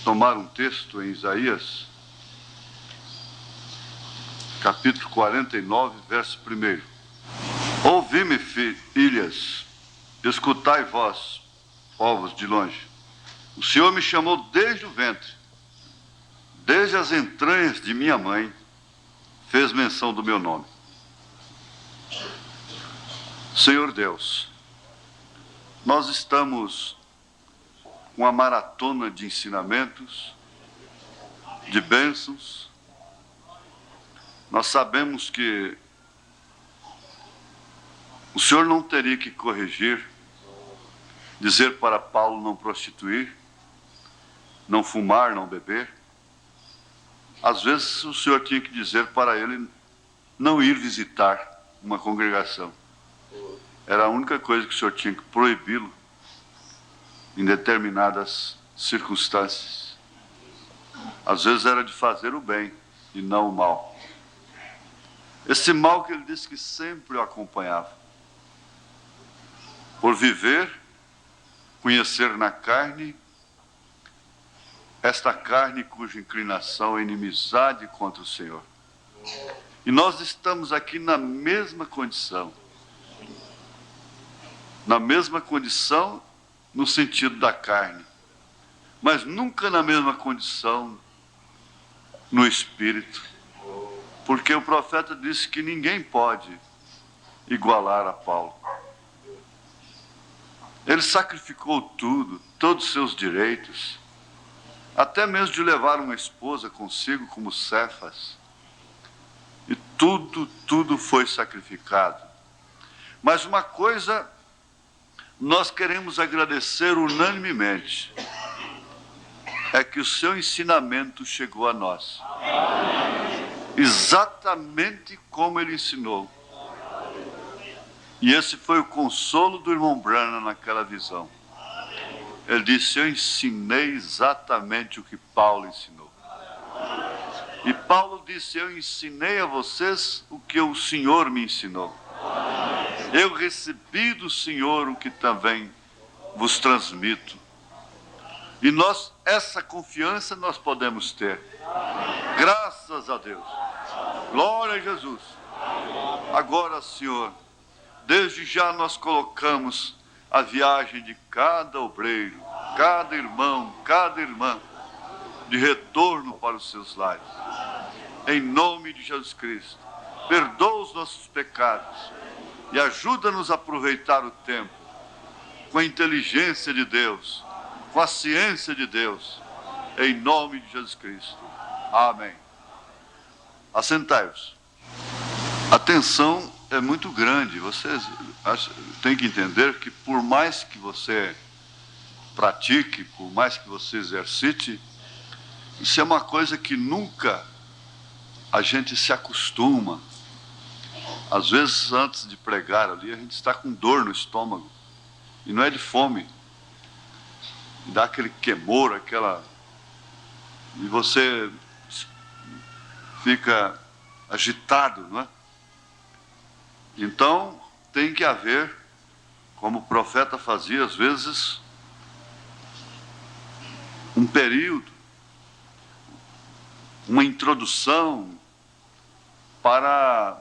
tomar um texto em Isaías, capítulo 49, verso 1. Ouvi-me, filhas, escutai vós, povos de longe. O Senhor me chamou desde o ventre, desde as entranhas de minha mãe, fez menção do meu nome. Senhor Deus, nós estamos com uma maratona de ensinamentos, de bênçãos. Nós sabemos que o Senhor não teria que corrigir, dizer para Paulo não prostituir, não fumar, não beber. Às vezes o Senhor tinha que dizer para ele não ir visitar uma congregação. Era a única coisa que o Senhor tinha que proibi-lo em determinadas circunstâncias. Às vezes era de fazer o bem e não o mal. Esse mal que ele disse que sempre o acompanhava. Por viver, conhecer na carne, esta carne cuja inclinação é inimizade contra o Senhor. E nós estamos aqui na mesma condição. Na mesma condição no sentido da carne, mas nunca na mesma condição no espírito. Porque o profeta disse que ninguém pode igualar a Paulo. Ele sacrificou tudo, todos os seus direitos, até mesmo de levar uma esposa consigo como Cefas. E tudo foi sacrificado. Mas uma coisa nós queremos agradecer unanimemente, é que o seu ensinamento chegou a nós. Exatamente como ele ensinou. E esse foi o consolo do irmão Branham naquela visão. Ele disse, eu ensinei exatamente o que Paulo ensinou. E Paulo disse, eu ensinei a vocês o que o Senhor me ensinou. Eu recebi do Senhor o que também vos transmito. E nós, essa confiança nós podemos ter. Graças a Deus. Glória a Jesus. Agora, Senhor, desde já nós colocamos a viagem de cada obreiro, cada irmão, cada irmã, de retorno para os seus lares. Em nome de Jesus Cristo. Perdoa os nossos pecados. E ajuda-nos a aproveitar o tempo com a inteligência de Deus, com a ciência de Deus, em nome de Jesus Cristo. Amém. Assentai-vos. A tensão é muito grande. Vocês têm que entender que por mais que você pratique, por mais que você exercite, isso é uma coisa que nunca a gente se acostuma. Às vezes, antes de pregar ali, a gente está com dor no estômago. E não é de fome. E dá aquele queimor, e você fica agitado, não é? Então, tem que haver, como o profeta fazia, às vezes, um período, uma introdução para,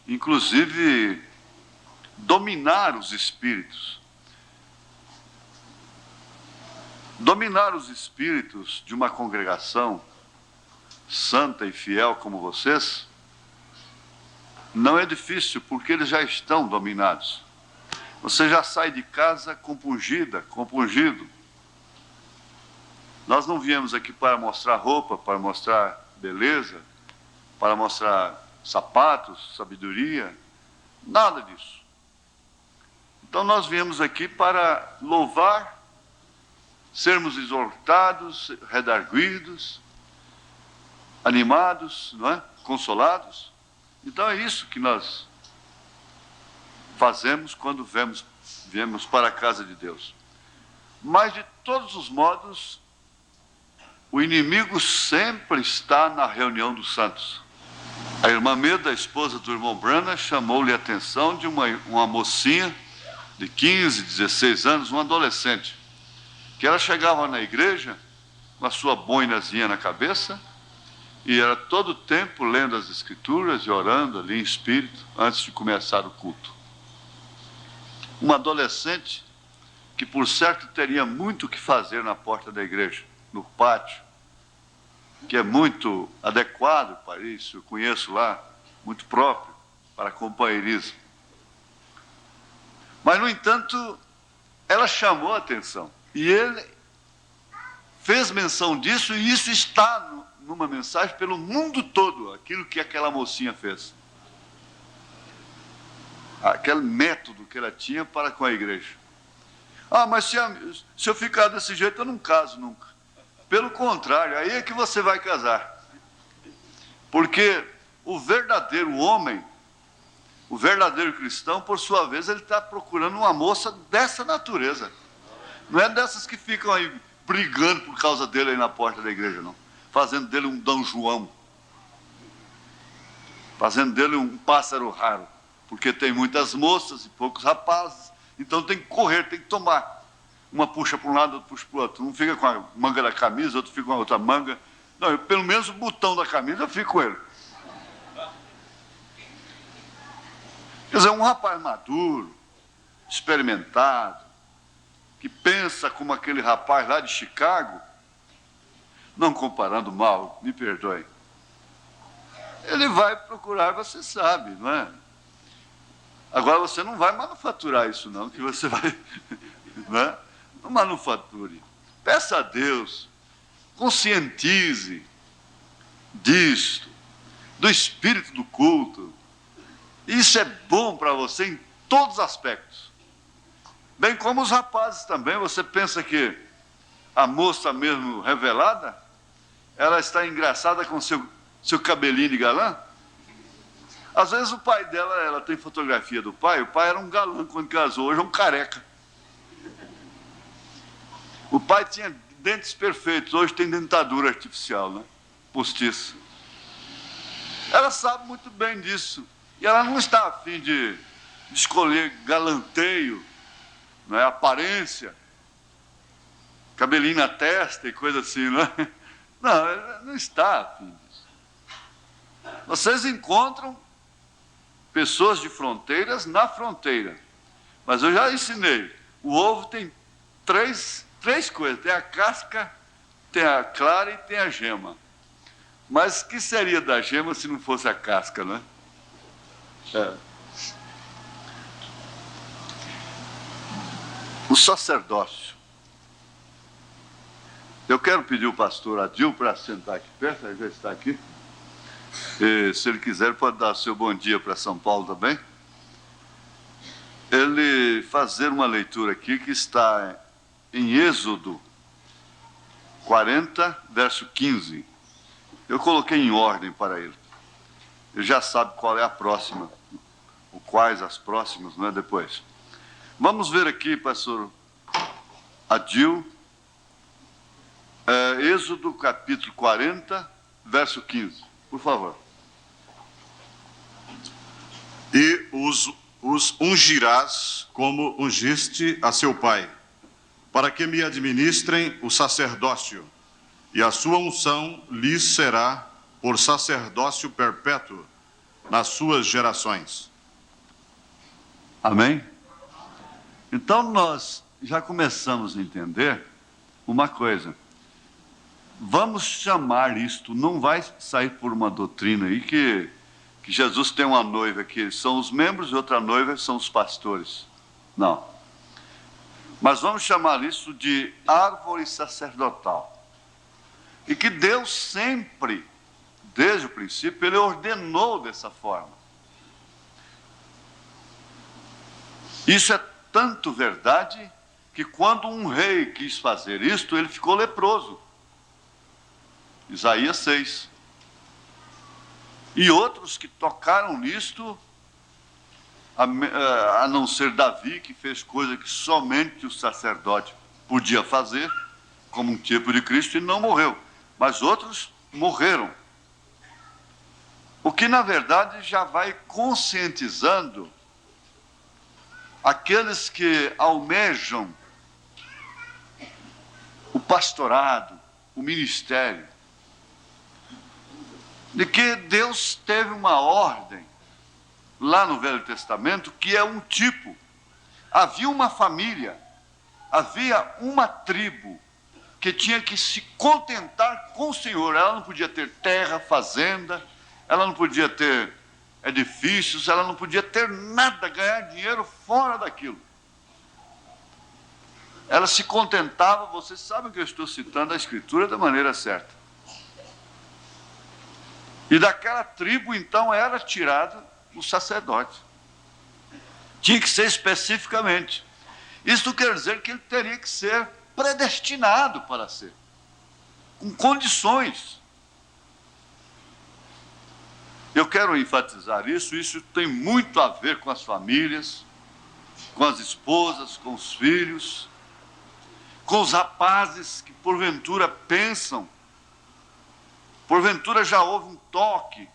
inclusive, dominar os espíritos. Dominar os espíritos de uma congregação santa e fiel como vocês não é difícil, porque eles já estão dominados. Você já sai de casa compungida, compungido. Nós não viemos aqui para mostrar roupa, para mostrar beleza, para mostrar sapatos, sabedoria, nada disso. Então nós viemos aqui para louvar, sermos exortados, redarguidos, animados, não é? Consolados. Então é isso que nós fazemos quando viemos para a casa de Deus. Mas de todos os modos, o inimigo sempre está na reunião dos santos. A irmã Meda, a esposa do irmão Branham, chamou-lhe a atenção de uma mocinha de 15, 16 anos, uma adolescente, que ela chegava na igreja com a sua boinazinha na cabeça, e era todo o tempo lendo as Escrituras e orando ali em espírito, antes de começar o culto. Uma adolescente que, por certo, teria muito o que fazer na porta da igreja, no pátio, que é muito adequado para isso, eu conheço lá, muito próprio para companheirismo. Mas, no entanto, ela chamou a atenção. E ele fez menção disso, e isso está numa mensagem pelo mundo todo, aquilo que aquela mocinha fez. Aquele método que ela tinha para com a igreja. Ah, mas se eu ficar desse jeito, eu não caso nunca. Pelo contrário, aí é que você vai casar. Porque o verdadeiro homem, o verdadeiro cristão, por sua vez, ele está procurando uma moça dessa natureza. Não é dessas que ficam aí brigando por causa dele aí na porta da igreja, não. Fazendo dele um Dom João. Fazendo dele um pássaro raro. Porque tem muitas moças e poucos rapazes. Então tem que correr, tem que tomar. Uma puxa para um lado, outra puxa para o outro. Um fica com a manga da camisa, outro fica com a outra manga. Não, pelo menos o botão da camisa eu fico com ele. Quer dizer, um rapaz maduro, experimentado, que pensa como aquele rapaz lá de Chicago, não comparando mal, me perdoe, ele vai procurar, você sabe, não é? Agora você não vai manufaturar isso não, que você vai, não é? Não manufature. Peça a Deus, conscientize disto, do espírito do culto. Isso é bom para você em todos os aspectos. Bem como os rapazes também. Você pensa que a moça mesmo revelada, ela está engraçada com seu cabelinho de galã? Às vezes o pai dela, ela tem fotografia do pai, o pai era um galã quando casou, hoje é um careca. O pai tinha dentes perfeitos, hoje tem dentadura artificial, né? Postiça. Ela sabe muito bem disso. E ela não está a fim de escolher galanteio, não é? Aparência, cabelinho na testa e coisa assim, não é? Não, ela não está a fim disso. Vocês encontram pessoas de fronteiras na fronteira. Mas eu já ensinei. O ovo tem três coisas. Tem a casca, tem a clara e tem a gema. Mas o que seria da gema se não fosse a casca, né? O sacerdócio. Eu quero pedir o pastor Adil para sentar aqui perto, ele já está aqui. E, se ele quiser, pode dar seu bom dia para São Paulo também. Ele fazer uma leitura aqui que está em Êxodo 40, verso 15. Eu coloquei em ordem para ele. Ele já sabe qual é a próxima, ou quais as próximas, não é? Depois. Vamos ver aqui, pastor Adil, Êxodo capítulo 40, verso 15. Por favor. E os ungirás como ungiste a seu pai, para que me administrem o sacerdócio, e a sua unção lhes será por sacerdócio perpétuo nas suas gerações. Amém? Então nós já começamos a entender uma coisa. Vamos chamar isto, não vai sair por uma doutrina aí que Jesus tem uma noiva que são os membros e outra noiva são os pastores. Não. Mas vamos chamar isso de árvore sacerdotal. E que Deus sempre, desde o princípio, Ele ordenou dessa forma. Isso é tanto verdade que quando um rei quis fazer isto, ele ficou leproso. Isaías 6. E outros que tocaram nisto, a não ser Davi, que fez coisa que somente o sacerdote podia fazer, como um tipo de Cristo, e não morreu. Mas outros morreram. O que, na verdade, já vai conscientizando aqueles que almejam o pastorado, o ministério, de que Deus teve uma ordem lá no Velho Testamento que é um tipo. Havia uma família, havia uma tribo que tinha que se contentar com o Senhor. Ela não podia ter terra, fazenda, ela não podia ter edifícios, ela não podia ter nada, ganhar dinheiro fora daquilo. Ela se contentava, vocês sabem que eu estou citando a Escritura da maneira certa. E daquela tribo, então, era tirado o sacerdote. Tinha que ser especificamente. Isso quer dizer que ele teria que ser predestinado para ser, com condições. Eu quero enfatizar isso tem muito a ver com as famílias, com as esposas, com os filhos, com os rapazes que porventura pensam, porventura já houve um toque,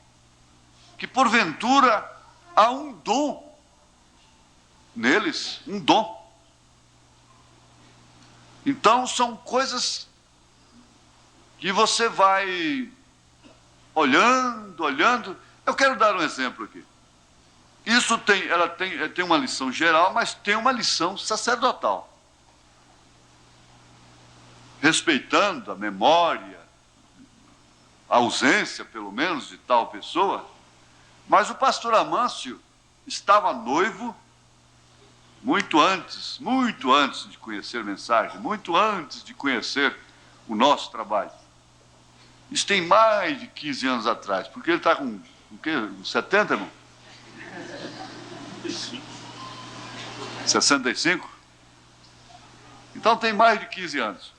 que porventura há um dom neles, um dom. Então são coisas que você vai olhando. Eu quero dar um exemplo aqui. Isso ela tem uma lição geral, mas tem uma lição sacerdotal. Respeitando a memória, a ausência, pelo menos, de tal pessoa. Mas o pastor Amâncio estava noivo muito antes de conhecer mensagem, muito antes de conhecer o nosso trabalho. Isso tem mais de 15 anos atrás, porque ele está com o quê? 70, irmão? 65? Então tem mais de 15 anos.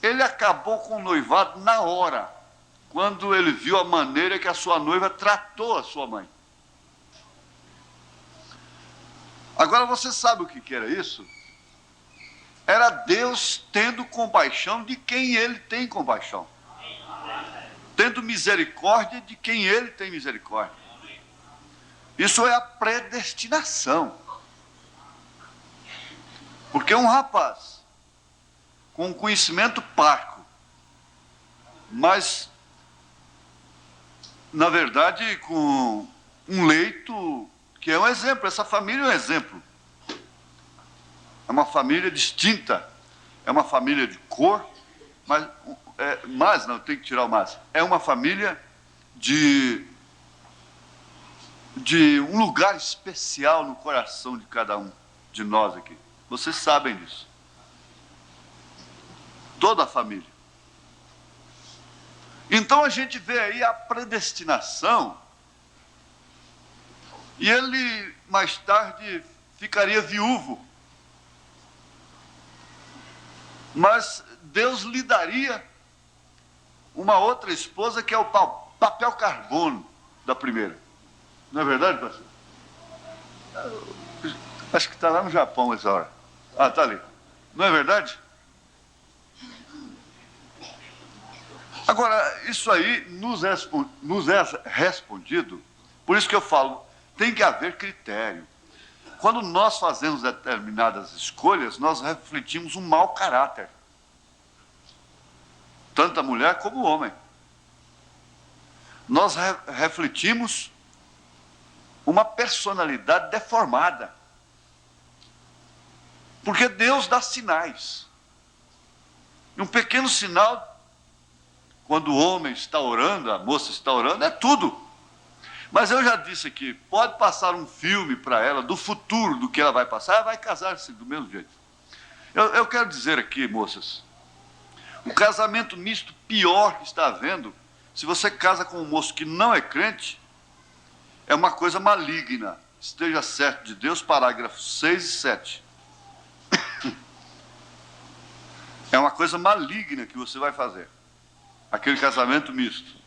Ele acabou com o noivado na hora, quando ele viu a maneira que a sua noiva tratou a sua mãe. Agora você sabe o que era isso? Era Deus tendo compaixão de quem ele tem compaixão. Tendo misericórdia de quem ele tem misericórdia. Isso é a predestinação. Porque um rapaz com conhecimento parco, mas na verdade com um leito que é um exemplo, essa família é um exemplo. É uma família distinta, é uma família de cor, mas não, tem que tirar o mas. É uma família de um lugar especial no coração de cada um de nós aqui. Vocês sabem disso. Toda a família. Então a gente vê aí a predestinação, e ele mais tarde ficaria viúvo. Mas Deus lhe daria uma outra esposa que é o papel carbono da primeira. Não é verdade, pastor? Acho que está lá no Japão essa hora. Ah, está ali. Não é verdade? Agora, isso aí nos é respondido, por isso que eu falo, tem que haver critério. Quando nós fazemos determinadas escolhas, nós refletimos um mau caráter. Tanto a mulher como o homem. Nós refletimos uma personalidade deformada. Porque Deus dá sinais. E um pequeno sinal, quando o homem está orando, a moça está orando, é tudo. Mas eu já disse aqui, pode passar um filme para ela do futuro, do que ela vai passar, ela vai casar-se do mesmo jeito. Eu quero dizer aqui, moças, o casamento misto pior que está havendo, se você casa com um moço que não é crente, é uma coisa maligna. Esteja certo de Deus, parágrafos 6 e 7. É uma coisa maligna que você vai fazer. Aquele casamento misto.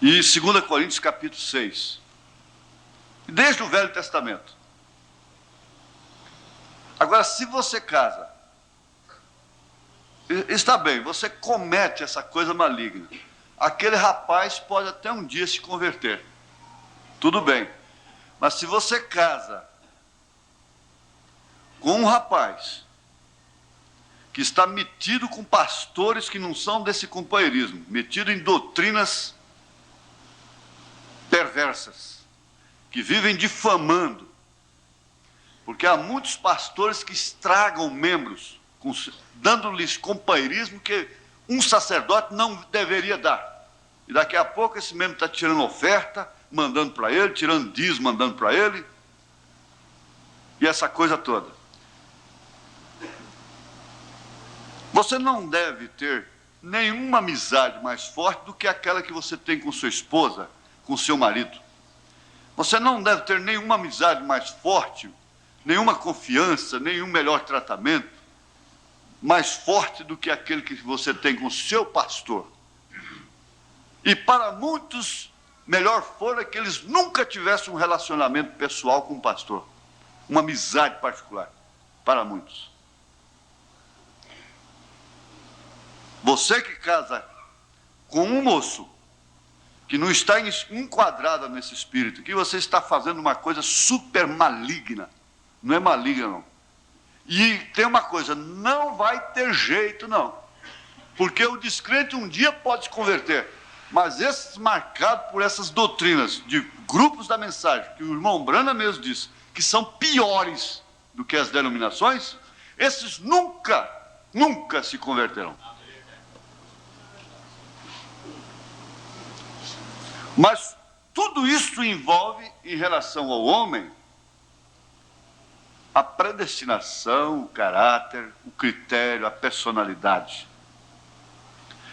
E 2 Coríntios capítulo 6. Desde o Velho Testamento. Agora, se você casa, está bem, você comete essa coisa maligna. Aquele rapaz pode até um dia se converter. Tudo bem. Mas se você casa com um rapaz que está metido com pastores que não são desse companheirismo, metido em doutrinas perversas, que vivem difamando, porque há muitos pastores que estragam membros, dando-lhes companheirismo que um sacerdote não deveria dar. E daqui a pouco esse membro está tirando oferta, mandando para ele, tirando dízimo, mandando para ele, e essa coisa toda. Você não deve ter nenhuma amizade mais forte do que aquela que você tem com sua esposa, com seu marido. Você não deve ter nenhuma amizade mais forte, nenhuma confiança, nenhum melhor tratamento mais forte do que aquele que você tem com o seu pastor. E para muitos, melhor fora que eles nunca tivessem um relacionamento pessoal com o pastor, uma amizade particular, para muitos. Você que casa com um moço que não está enquadrada nesse espírito, que você está fazendo uma coisa super maligna, não é maligna não. E tem uma coisa, não vai ter jeito não, porque o descrente um dia pode se converter, mas esses marcados por essas doutrinas de grupos da mensagem, que o irmão Branham mesmo disse, que são piores do que as denominações, esses nunca se converterão. Mas tudo isso envolve, em relação ao homem, a predestinação, o caráter, o critério, a personalidade.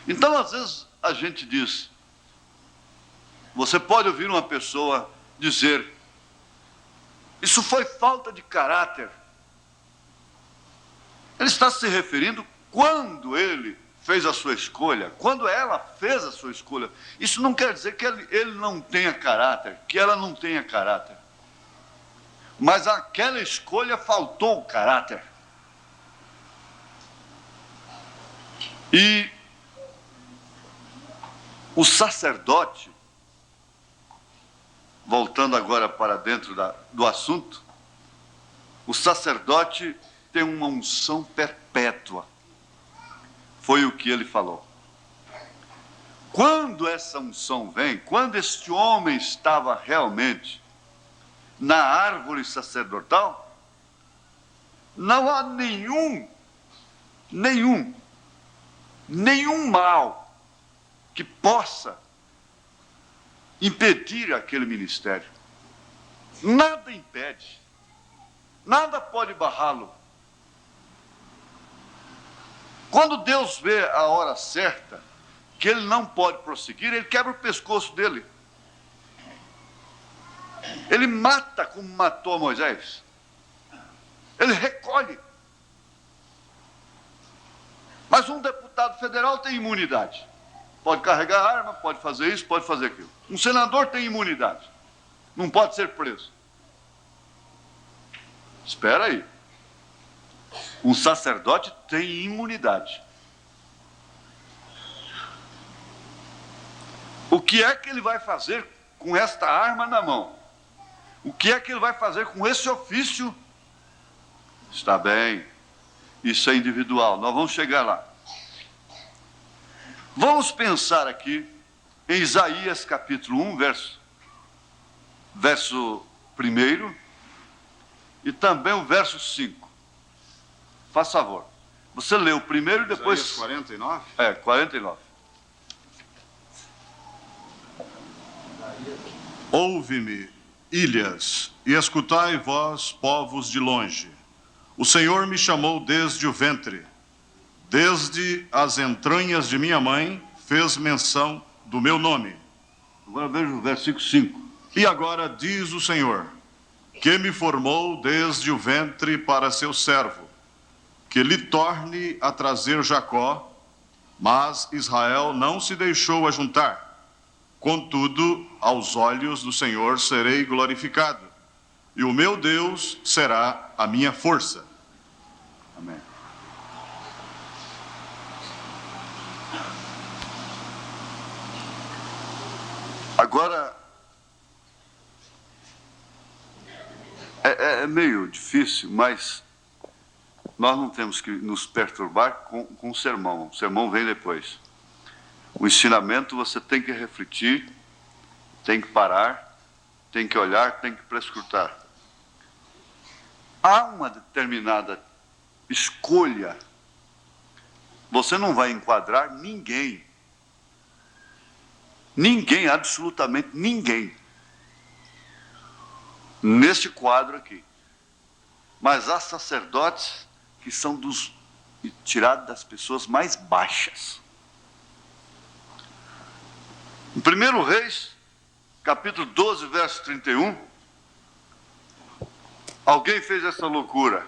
Então, às vezes, a gente diz, você pode ouvir uma pessoa dizer, isso foi falta de caráter. Ele está se referindo quando ele fez a sua escolha, quando ela fez a sua escolha. Isso não quer dizer que ele não tenha caráter, que ela não tenha caráter. Mas aquela escolha faltou o caráter. E o sacerdote, voltando agora para dentro do assunto, o sacerdote tem uma unção perpétua. Foi o que ele falou. Quando essa unção vem, quando este homem estava realmente na árvore sacerdotal, não há nenhum mal que possa impedir aquele ministério. Nada impede, nada pode barrá-lo. Quando Deus vê a hora certa, que ele não pode prosseguir, ele quebra o pescoço dele. Ele mata como matou Moisés. Ele recolhe. Mas um deputado federal tem imunidade. Pode carregar arma, pode fazer isso, pode fazer aquilo. Um senador tem imunidade. Não pode ser preso. Espera aí. Um sacerdote tem imunidade. O que é que ele vai fazer com esta arma na mão? O que é que ele vai fazer com esse ofício? Está bem, isso é individual, nós vamos chegar lá. Vamos pensar aqui em Isaías capítulo 1, verso 1 e também o verso 5. Faz favor. Você lê o primeiro e depois... Isaías 49? 49. Ouve-me, ilhas, e escutai vós, povos de longe. O Senhor me chamou desde o ventre, desde as entranhas de minha mãe, fez menção do meu nome. Agora veja o versículo 5. E agora diz o Senhor, que me formou desde o ventre para seu servo, que lhe torne a trazer Jacó, mas Israel não se deixou ajuntar. Contudo, aos olhos do Senhor serei glorificado, e o meu Deus será a minha força. Amém. Agora, é meio difícil, mas nós não temos que nos perturbar com o sermão. O sermão vem depois. O ensinamento você tem que refletir, tem que parar, tem que olhar, tem que prescrutar. Há uma determinada escolha. Você não vai enquadrar ninguém. Ninguém, absolutamente ninguém. Neste quadro aqui. Mas há sacerdotes que são tirados das pessoas mais baixas. Em 1 Reis, capítulo 12, verso 31, alguém fez essa loucura.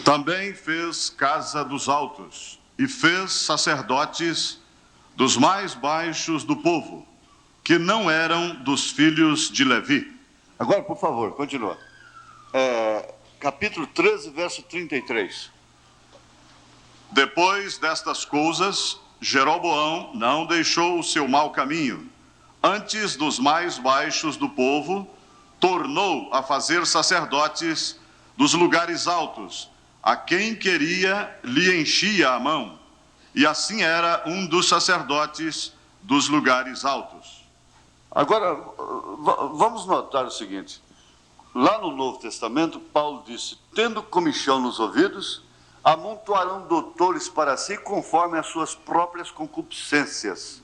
Também fez casa dos altos e fez sacerdotes dos mais baixos do povo, que não eram dos filhos de Levi. Agora, por favor, continua. Capítulo 13, verso 33. Depois destas coisas, Jeroboão não deixou o seu mau caminho. Antes dos mais baixos do povo, tornou a fazer sacerdotes dos lugares altos. A quem queria, lhe enchia a mão. E assim era um dos sacerdotes dos lugares altos. Agora, vamos notar o seguinte. Lá no Novo Testamento, Paulo disse: tendo comichão nos ouvidos, amontoarão doutores para si conforme as suas próprias concupiscências.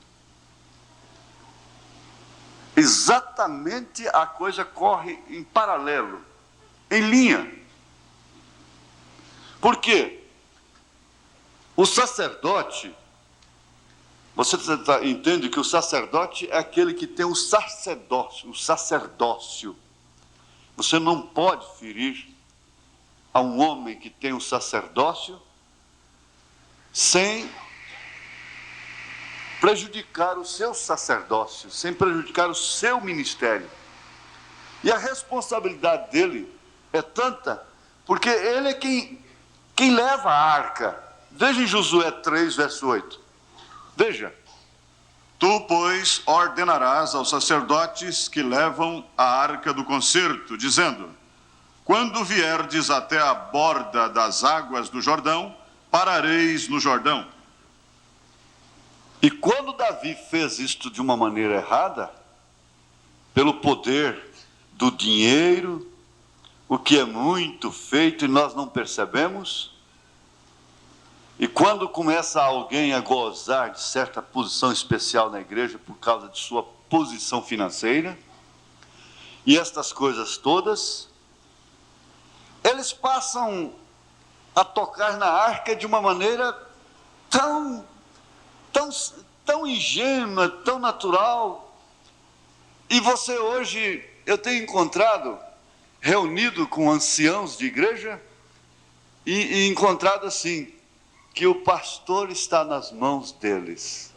Exatamente a coisa corre em paralelo, em linha. Por quê? O sacerdote, você entende que o sacerdote é aquele que tem o sacerdócio. Você não pode ferir a um homem que tem o sacerdócio sem prejudicar o seu sacerdócio, sem prejudicar o seu ministério. E a responsabilidade dele é tanta, porque ele é quem leva a arca. Veja em Josué 3, verso 8. Veja. Tu, pois, ordenarás aos sacerdotes que levam a arca do concerto, dizendo: quando vierdes até a borda das águas do Jordão, parareis no Jordão. E quando Davi fez isto de uma maneira errada, pelo poder do dinheiro, o que é muito feito e nós não percebemos, e quando começa alguém a gozar de certa posição especial na igreja por causa de sua posição financeira, e estas coisas todas, eles passam a tocar na arca de uma maneira tão ingênua, tão natural. E você hoje, eu tenho encontrado, reunido com anciãos de igreja, e encontrado assim, que o pastor está nas mãos deles.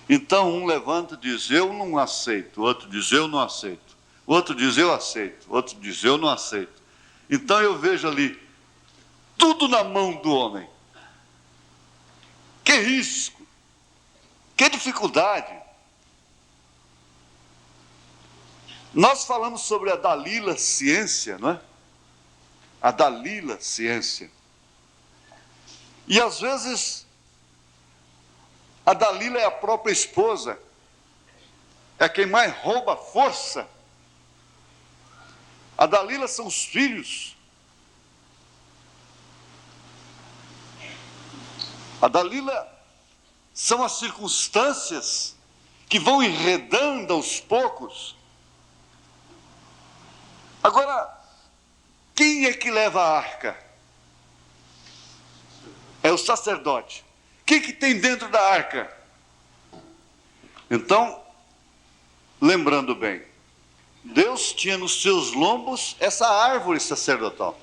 Então um levanta e diz: eu não aceito. O outro diz: eu não aceito. O outro diz: eu aceito. O outro diz: eu não aceito. Então eu vejo ali, tudo na mão do homem. Que risco, que dificuldade. Nós falamos sobre a Dalila ciência, não é? A Dalila ciência. E às vezes, a Dalila é a própria esposa, é quem mais rouba força. A Dalila são os filhos. A Dalila são as circunstâncias que vão enredando aos poucos. Agora, quem é que leva a arca? É o sacerdote. O que tem dentro da arca? Então, lembrando bem, Deus tinha nos seus lombos essa árvore sacerdotal.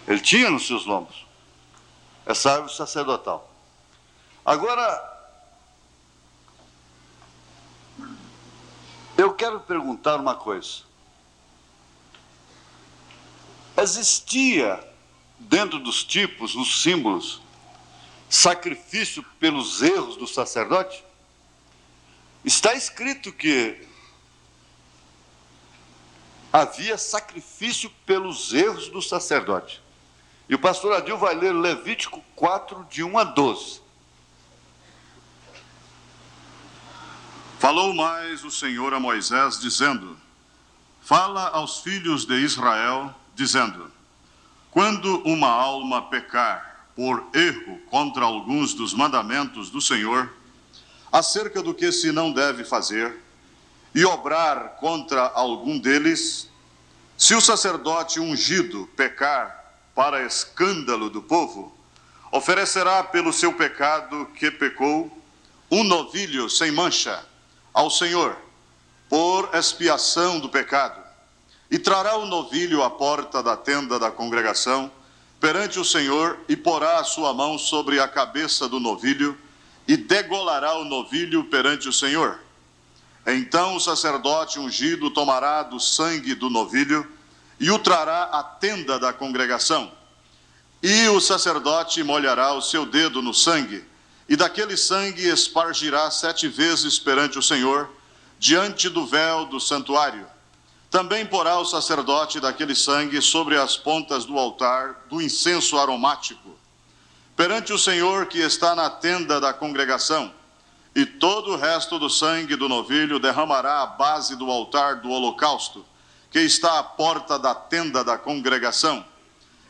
Ele tinha nos seus lombos essa árvore sacerdotal. Agora, eu quero perguntar uma coisa. Existia, dentro dos tipos, nos símbolos, sacrifício pelos erros do sacerdote? Está escrito que havia sacrifício pelos erros do sacerdote. E o pastor Adil vai ler Levítico 4, de 1 a 12. Falou mais o Senhor a Moisés, dizendo: Fala aos filhos de Israel, dizendo: Quando uma alma pecar por erro contra alguns dos mandamentos do Senhor, acerca do que se não deve fazer, e obrar contra algum deles, se o sacerdote ungido pecar para escândalo do povo, oferecerá pelo seu pecado que pecou um novilho sem mancha ao Senhor, por expiação do pecado, e trará o novilho à porta da tenda da congregação perante o Senhor, e porá a sua mão sobre a cabeça do novilho, e degolará o novilho perante o Senhor. Então o sacerdote ungido tomará do sangue do novilho e o trará à tenda da congregação. E o sacerdote molhará o seu dedo no sangue, e daquele sangue espargirá 7 vezes perante o Senhor, diante do véu do santuário. Também porá o sacerdote daquele sangue sobre as pontas do altar do incenso aromático, perante o Senhor que está na tenda da congregação. E todo o resto do sangue do novilho derramará à base do altar do holocausto, que está à porta da tenda da congregação.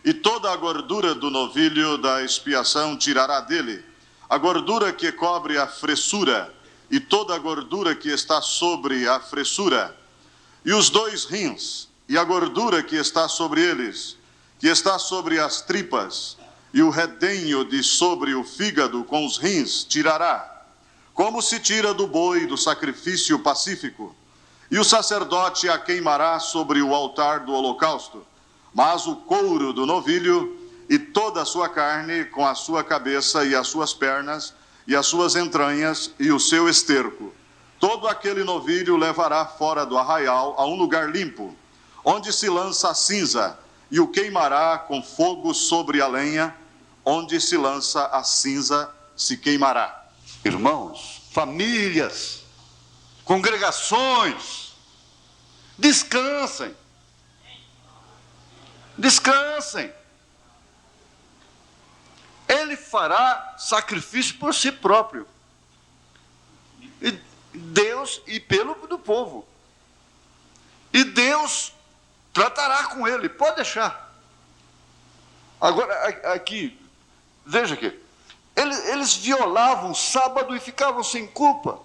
E toda a gordura do novilho da expiação tirará dele, a gordura que cobre a fressura, e toda a gordura que está sobre a fressura, e os 2 rins, e a gordura que está sobre eles, que está sobre as tripas, e o redenho de sobre o fígado com os rins tirará, como se tira do boi do sacrifício pacífico, e o sacerdote a queimará sobre o altar do holocausto. Mas o couro do novilho e toda a sua carne, com a sua cabeça e as suas pernas, e as suas entranhas e o seu esterco, todo aquele novilho levará fora do arraial a um lugar limpo, onde se lança a cinza, e o queimará com fogo sobre a lenha, onde se lança a cinza se queimará. Irmãos, famílias, congregações, descansem. Descansem. Ele fará sacrifício por si próprio. E Deus, e pelo do povo. E Deus tratará com ele, pode deixar. Agora, aqui, veja aqui. Eles violavam o sábado e ficavam sem culpa.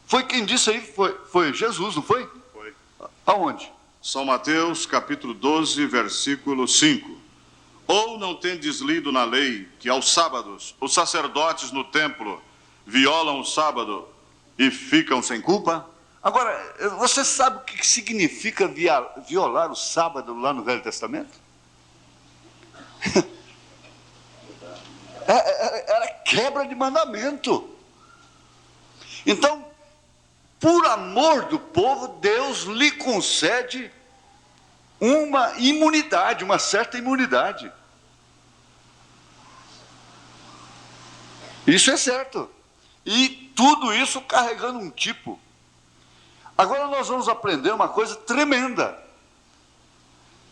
Foi quem disse aí, foi Jesus, não foi? Foi. Aonde? São Mateus, capítulo 12, versículo 5. Ou não tendes lido na lei que aos sábados os sacerdotes no templo violam o sábado e ficam sem culpa? Agora, você sabe o que significa violar o sábado lá no Velho Testamento? Era quebra de mandamento. Então, por amor do povo, Deus lhe concede uma imunidade, uma certa imunidade. Isso é certo. E tudo isso carregando um tipo. Agora nós vamos aprender uma coisa tremenda.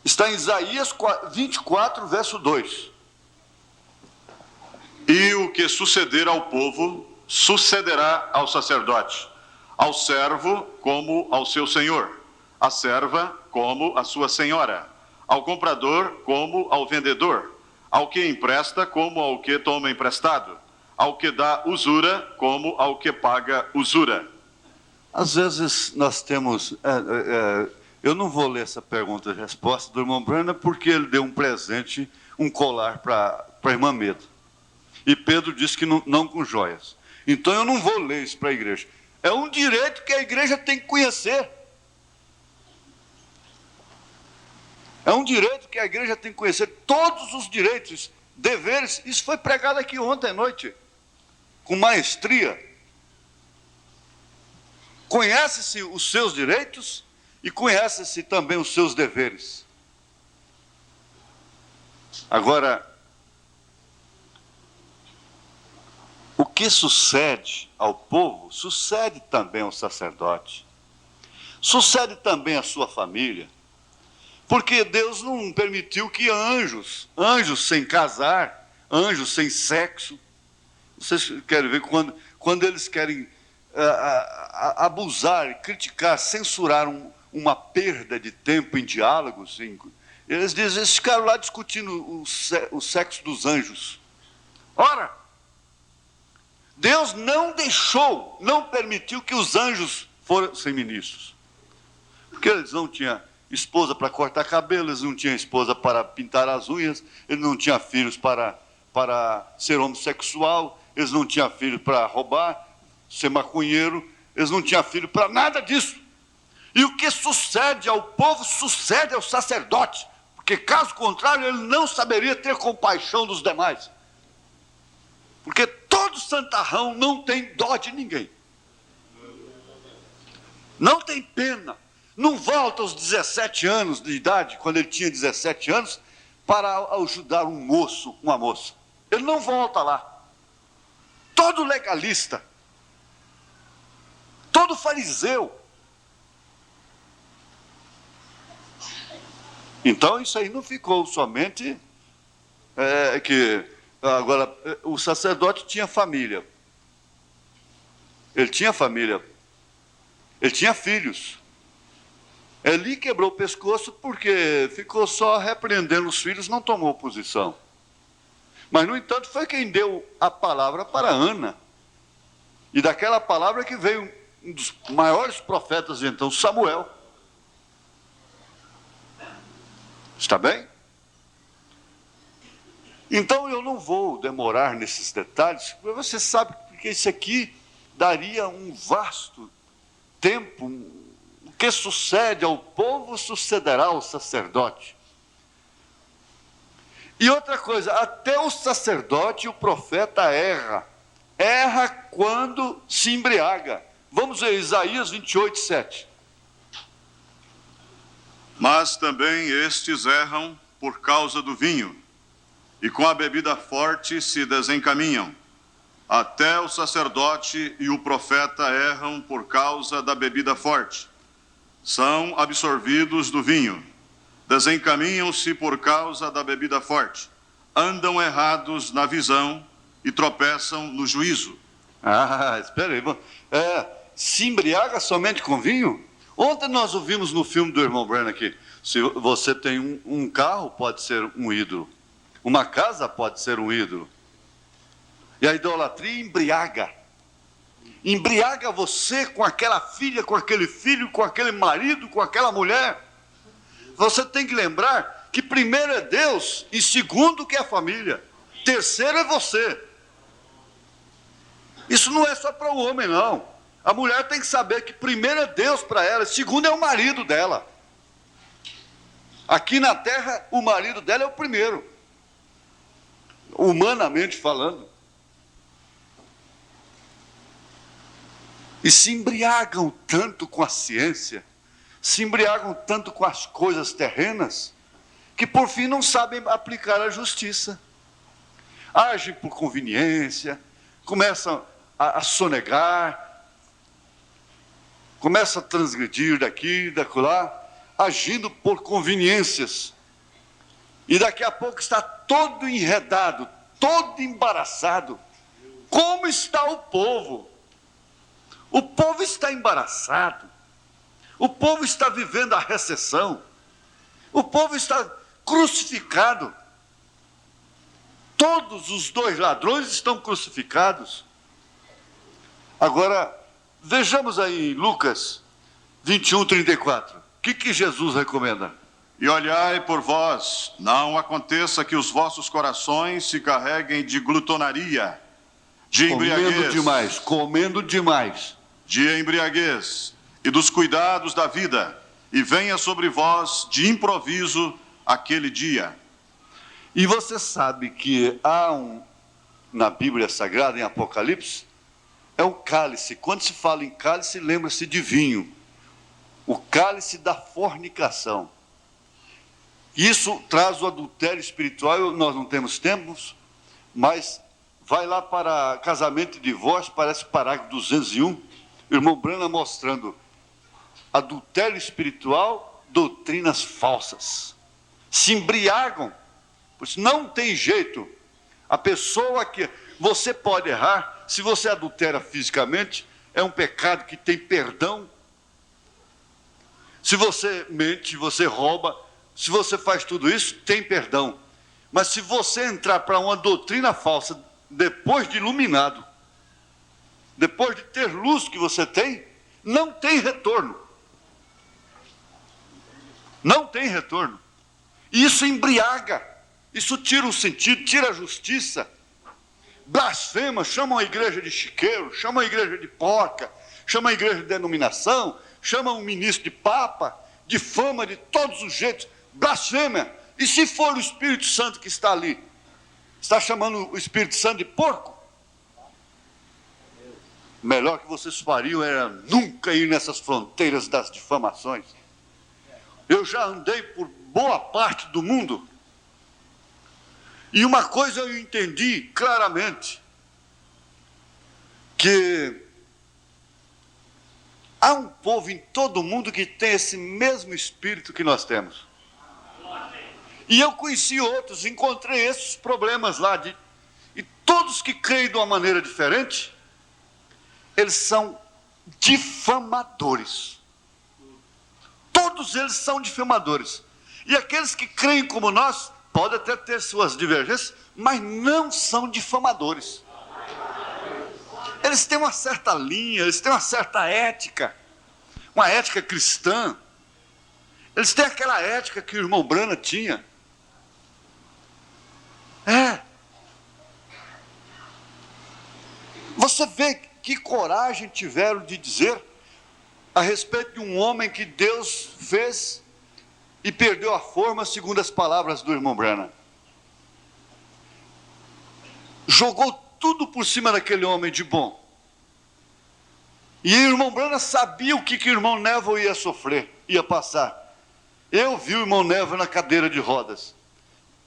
Está em Isaías 24, verso 2. E o que suceder ao povo, sucederá ao sacerdote, ao servo como ao seu senhor, à serva como à sua senhora, ao comprador como ao vendedor, ao que empresta como ao que toma emprestado, ao que dá usura como ao que paga usura. Às vezes nós temos... eu não vou ler essa pergunta e resposta do irmão Brana, porque ele deu um presente, um colar para a irmã Medo. E Pedro disse que não com joias. Então eu não vou ler isso para a igreja. É um direito que a igreja tem que conhecer. É um direito que a igreja tem que conhecer. Todos os direitos, deveres. Isso foi pregado aqui ontem à noite, com maestria. Conhece-se os seus direitos e conhece-se também os seus deveres. Agora, o que sucede ao povo, sucede também ao sacerdote, sucede também à sua família, Porque Deus não permitiu que anjos sem casar, anjos sem sexo, vocês querem ver quando eles querem abusar, criticar, censurar uma perda de tempo em diálogos, eles dizem, eles ficaram lá discutindo o sexo dos anjos. Ora, Deus não permitiu que os anjos fossem ministros. Porque eles não tinham esposa para cortar cabelo, eles não tinham esposa para pintar as unhas, eles não tinham filhos para ser homossexual, eles não tinham filhos para roubar, ser maconheiro, eles não tinham filho para nada disso. E o que sucede ao povo, sucede ao sacerdote, porque caso contrário, ele não saberia ter compaixão dos demais. Porque todo santarrão não tem dó de ninguém. Não tem pena. Não volta aos 17 anos de idade, quando ele tinha 17 anos, para ajudar um moço, uma moça. Ele não volta lá. Todo legalista, todo fariseu. Então isso aí não ficou somente que agora o sacerdote tinha família. Ele tinha família. Ele tinha filhos. Eli quebrou o pescoço porque ficou só repreendendo os filhos, não tomou posição. Mas, no entanto, foi quem deu a palavra para Ana. E daquela palavra que veio um dos maiores profetas de então, Samuel. Está bem? Então, eu não vou demorar nesses detalhes, porque você sabe que isso aqui daria um vasto tempo. O que sucede ao povo sucederá ao sacerdote. E outra coisa, até o sacerdote e o profeta erra quando se embriaga. Vamos ver Isaías 28, 7. Mas também estes erram por causa do vinho, e com a bebida forte se desencaminham. Até o sacerdote e o profeta erram por causa da bebida forte. São absorvidos do vinho. Desencaminham-se por causa da bebida forte. Andam errados na visão e tropeçam no juízo. Espera aí. Se embriaga somente com vinho? Ontem nós ouvimos no filme do irmão Branham aqui. Se você tem um carro, pode ser um ídolo. Uma casa pode ser um ídolo. E a idolatria embriaga. Embriaga você com aquela filha, com aquele filho, com aquele marido, com aquela mulher. Você tem que lembrar que primeiro é Deus e segundo que é a família. Terceiro é você. Isso não é só para o homem, não. A mulher tem que saber que primeiro é Deus para ela, segundo é o marido dela. Aqui na terra, o marido dela é o primeiro. Humanamente falando. E se embriagam tanto com a ciência, se embriagam tanto com as coisas terrenas, que por fim não sabem aplicar a justiça. Agem por conveniência, começam a sonegar, começam a transgredir daqui, dacolá, agindo por conveniências. E daqui a pouco está todo enredado, todo embaraçado. Como está o povo? O povo está embaraçado. O povo está vivendo a recessão. O povo está crucificado. Todos os dois ladrões estão crucificados. Agora, vejamos aí em Lucas 21, 34. O que Jesus recomenda? E olhai por vós, não aconteça que os vossos corações se carreguem de glutonaria, de embriaguez. Comendo demais. De embriaguez e dos cuidados da vida, e venha sobre vós de improviso aquele dia. E você sabe que há na Bíblia Sagrada, em Apocalipse, é um cálice. Quando se fala em cálice, lembra-se de vinho. O cálice da fornicação. Isso traz o adultério espiritual. Nós não temos tempos, mas vai lá para casamento e divórcio, parece parágrafo 201. O irmão Branham mostrando adultério espiritual doutrinas falsas. Se embriagam, pois não tem jeito. A pessoa que... Você pode errar, se você adultera fisicamente, é um pecado que tem perdão. Se você mente, você rouba, se você faz tudo isso, tem perdão. Mas se você entrar para uma doutrina falsa, depois de iluminado, depois de ter luz que você tem, não tem retorno. Não tem retorno. E isso embriaga, isso tira o sentido, tira a justiça. Blasfema, chamam a igreja de chiqueiro, chamam a igreja de porca, chamam a igreja de denominação, chamam o ministro de papa, difama de todos os jeitos, blasfema. E se for o Espírito Santo que está ali, está chamando o Espírito Santo de porco? Melhor que vocês fariam era nunca ir nessas fronteiras das difamações. Eu já andei por boa parte do mundo, e uma coisa eu entendi claramente, que há um povo em todo o mundo que tem esse mesmo espírito que nós temos. E eu conheci outros, encontrei esses problemas lá, e todos que creem de uma maneira diferente, eles são difamadores. Todos eles são difamadores. E aqueles que creem como nós, podem até ter suas divergências, mas não são difamadores. Eles têm uma certa linha, eles têm uma certa ética, uma ética cristã. Eles têm aquela ética que o irmão Brana tinha. Você vê que coragem tiveram de dizer a respeito de um homem que Deus fez e perdeu a forma, segundo as palavras do irmão Brana. Jogou tudo por cima daquele homem de bom. E o irmão Brana sabia o que o irmão Neville ia sofrer, ia passar. Eu vi o irmão Neville na cadeira de rodas.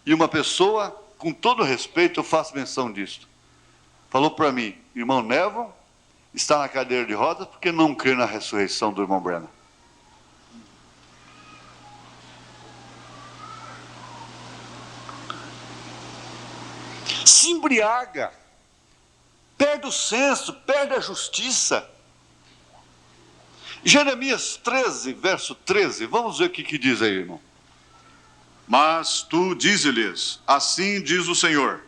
E uma pessoa, com todo respeito, eu faço menção disto, falou para mim: irmão Neville está na cadeira de rodas porque não crê na ressurreição do irmão Brana. Se embriaga, perde o senso, perde a justiça. Jeremias 13, verso 13, vamos ver o que diz aí, irmão. Mas tu dize-lhes, assim diz o Senhor: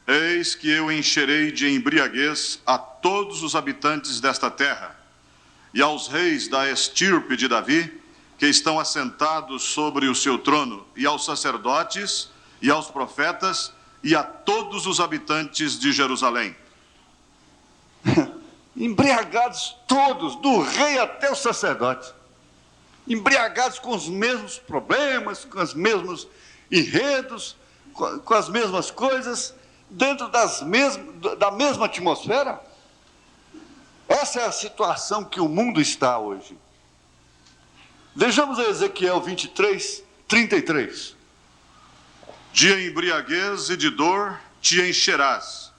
eis que eu encherei de embriaguez a todos os habitantes desta terra, e aos reis da estirpe de Davi, que estão assentados sobre o seu trono, e aos sacerdotes, e aos profetas, e a todos os habitantes de Jerusalém. Embriagados todos, do rei até o sacerdote. Embriagados com os mesmos problemas, com os mesmos enredos, com as mesmas coisas, dentro da mesma atmosfera. Essa é a situação que o mundo está hoje. Vejamos Ezequiel 23, 33. De embriaguez e de dor te encherás.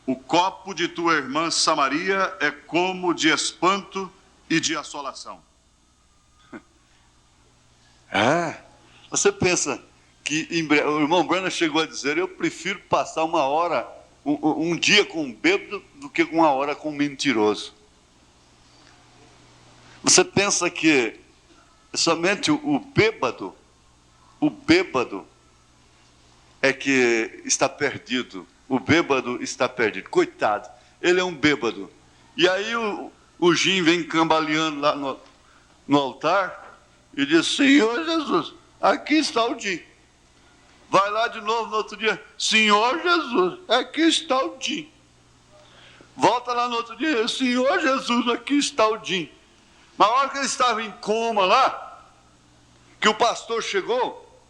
O copo de tua irmã Samaria é como de espanto e de assolação. Você pensa que o irmão Brana chegou a dizer: eu prefiro passar uma hora, um dia com um bêbado, do que uma hora com um mentiroso. Você pensa que somente o bêbado é que está perdido. O bêbado está perdido. Coitado, ele é um bêbado. E aí o Jim vem cambaleando lá no altar e diz: Senhor Jesus, aqui está o Jim. Vai lá de novo no outro dia: Senhor Jesus, aqui está o Jim. Volta lá no outro dia: Senhor Jesus, aqui está o Jim. Mas na hora que ele estava em coma lá, que o pastor chegou,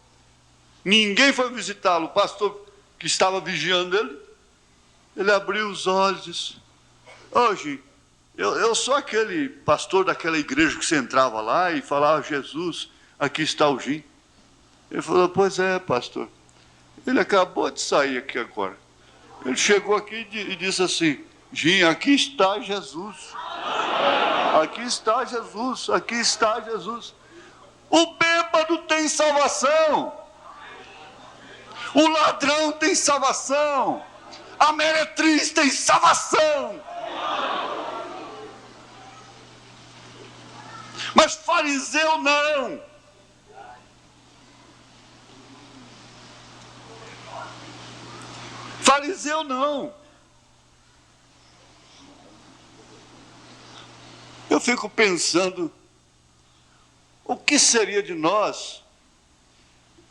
ninguém foi visitá-lo. O pastor que estava vigiando ele abriu os olhos e disse: Jim, eu sou aquele pastor daquela igreja que você entrava lá e falava: Jesus, aqui está o Jim. Ele falou: pois é, pastor, ele acabou de sair aqui agora. Ele chegou aqui e disse assim: Jim, aqui está Jesus. Aqui está Jesus, aqui está Jesus. O bêbado tem salvação. O ladrão tem salvação. A meretriz tem salvação. Mas fariseu não. Fariseu não. Eu fico pensando, o que seria de nós?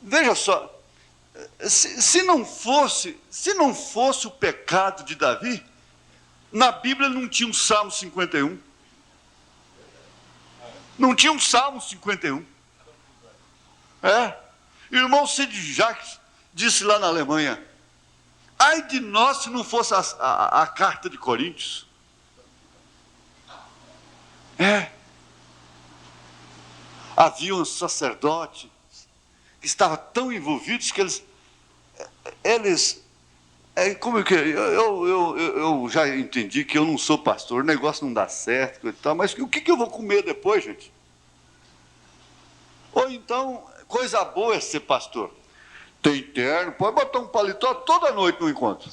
Veja só, se não fosse o pecado de Davi, na Bíblia não tinha um Salmo 51. Não tinha um Salmo 51. Irmão Sid Jacques disse lá na Alemanha, ai de nós se não fosse a carta de Coríntios. Havia um sacerdote que estava tão envolvidos que eles como que eu já entendi que eu não sou pastor, o negócio não dá certo e tal, mas o que eu vou comer depois, gente? Ou então, coisa boa é ser pastor. Tem terno, pode botar um paletó toda noite no encontro.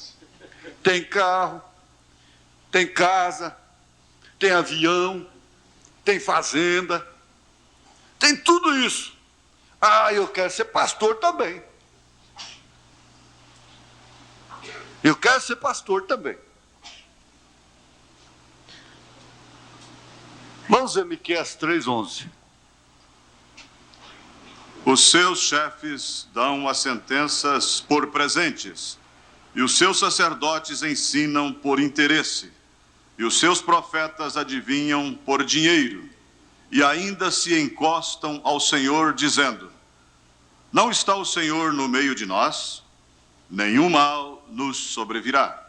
Tem carro, tem casa, tem avião, tem fazenda, tem tudo isso. Eu quero ser pastor também. Eu quero ser pastor também. Vamos ver Miqueias 3:11. Os seus chefes dão as sentenças por presentes, e os seus sacerdotes ensinam por interesse, e os seus profetas adivinham por dinheiro, e ainda se encostam ao Senhor, dizendo: não está o Senhor no meio de nós? Nenhum mal nos sobrevirá.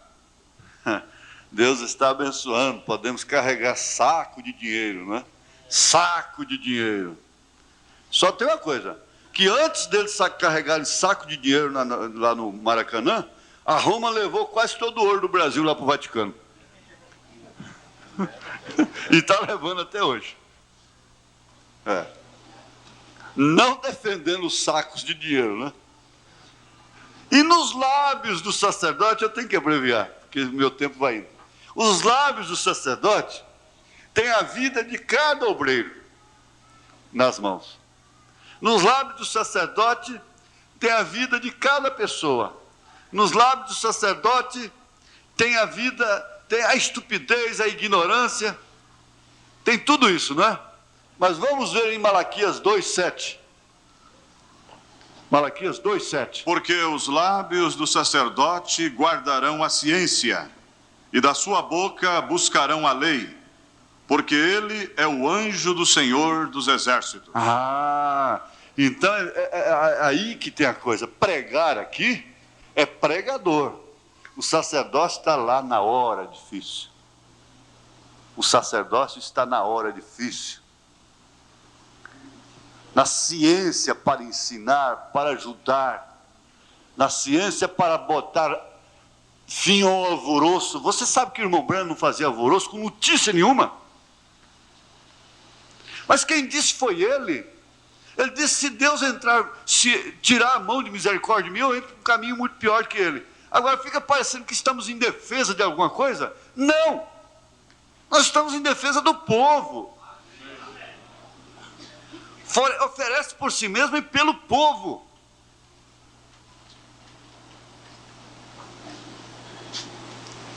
Deus está abençoando, podemos carregar saco de dinheiro, não é? Saco de dinheiro. Só tem uma coisa, que antes deles carregarem saco de dinheiro lá no Maracanã, a Roma levou quase todo o ouro do Brasil lá para o Vaticano. E está levando até hoje. Não defendendo os sacos de dinheiro, né? E nos lábios do sacerdote, eu tenho que abreviar, porque meu tempo vai indo. Os lábios do sacerdote têm a vida de cada obreiro nas mãos. Nos lábios do sacerdote tem a vida de cada pessoa. Nos lábios do sacerdote tem a vida, tem a estupidez, a ignorância, tem tudo isso, não é? Mas vamos ver em Malaquias 2:7. Malaquias 2:7. Porque os lábios do sacerdote guardarão a ciência, e da sua boca buscarão a lei, porque ele é o anjo do Senhor dos exércitos. Então é aí que tem a coisa. Pregar aqui é pregador. O sacerdócio está lá na hora difícil. O sacerdócio está na hora difícil. Na ciência para ensinar, para ajudar. Na ciência para botar fim ao alvoroço. Você sabe que o irmão Branham não fazia alvoroço com notícia nenhuma? Mas quem disse foi ele. Ele disse, se Deus se tirar a mão de misericórdia de mim, eu entro por um caminho muito pior que ele. Agora fica parecendo que estamos em defesa de alguma coisa? Não! Nós estamos em defesa do povo. Oferece por si mesmo e pelo povo.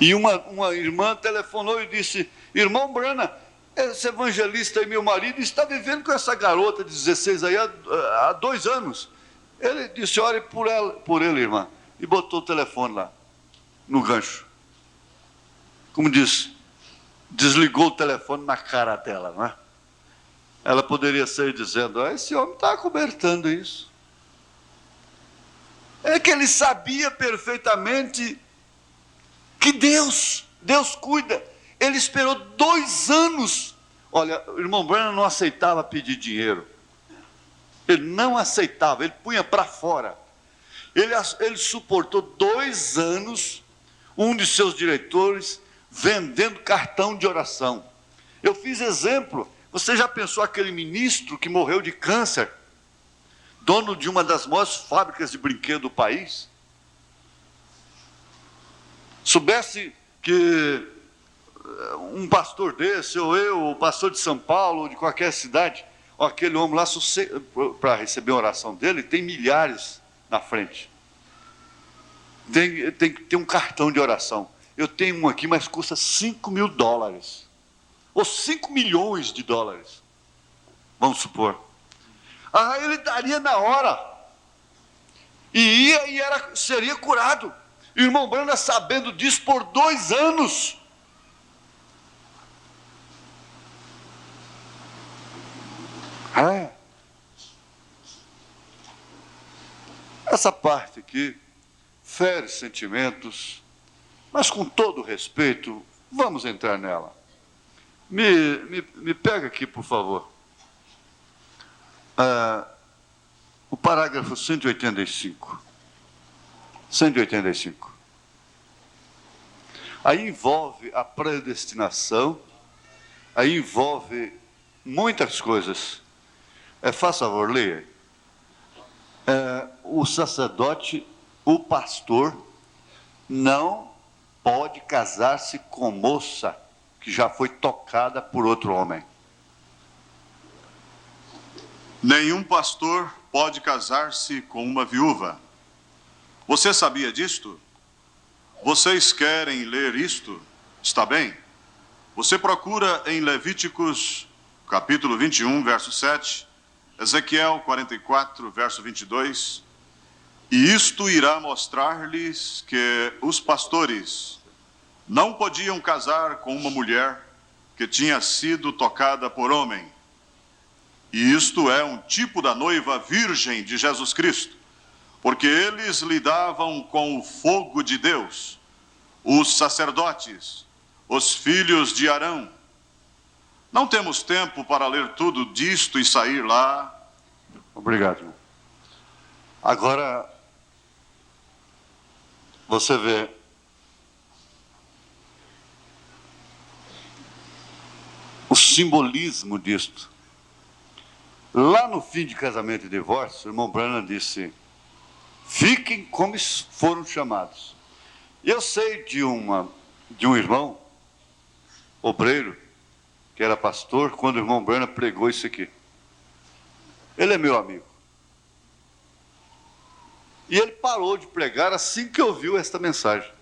E uma irmã telefonou e disse, irmão Brana, esse evangelista aí, meu marido, está vivendo com essa garota de 16 aí há 2 anos. Ele disse, ore por ele, irmã. E botou o telefone lá, no gancho. Como disse, desligou o telefone na cara dela, não é? Ela poderia sair dizendo, esse homem está acobertando isso. É que ele sabia perfeitamente que Deus cuida. Ele esperou 2 anos. Olha, o irmão Branham não aceitava pedir dinheiro. Ele não aceitava, ele punha para fora. Ele suportou 2 anos, um de seus diretores, vendendo cartão de oração. Eu fiz exemplo Você já pensou aquele ministro que morreu de câncer, dono de uma das maiores fábricas de brinquedos do país? Soubesse que um pastor desse, ou eu, ou pastor de São Paulo, ou de qualquer cidade, ou aquele homem lá, para receber a oração dele, tem milhares na frente. Tem que ter um cartão de oração. Eu tenho um aqui, mas custa $5.000. Ou 5 milhões de dólares. Vamos supor. Ele daria na hora. E seria curado. E o irmão Branham, sabendo disso por 2 anos. Essa parte aqui fere sentimentos, mas com todo respeito, vamos entrar nela. Me pega aqui, por favor. O parágrafo 185. 185. Aí envolve a predestinação, aí envolve muitas coisas. Faça favor, leia. O sacerdote, o pastor, não pode casar-se com moça que já foi tocada por outro homem. Nenhum pastor pode casar-se com uma viúva. Você sabia disto? Vocês querem ler isto? Está bem? Você procura em Levíticos, capítulo 21, verso 7, Ezequiel 44, verso 22, e isto irá mostrar-lhes que os pastores não podiam casar com uma mulher que tinha sido tocada por homem. E isto é um tipo da noiva virgem de Jesus Cristo, porque eles lidavam com o fogo de Deus, os sacerdotes, os filhos de Arão. Não temos tempo para ler tudo disto e sair lá. Obrigado, irmão. Agora, você vê, o simbolismo disto. Lá no fim de Casamento e Divórcio, o irmão Branham disse: fiquem como foram chamados. E eu sei de um irmão, obreiro, que era pastor, quando o irmão Branham pregou isso aqui. Ele é meu amigo. E ele parou de pregar assim que ouviu esta mensagem.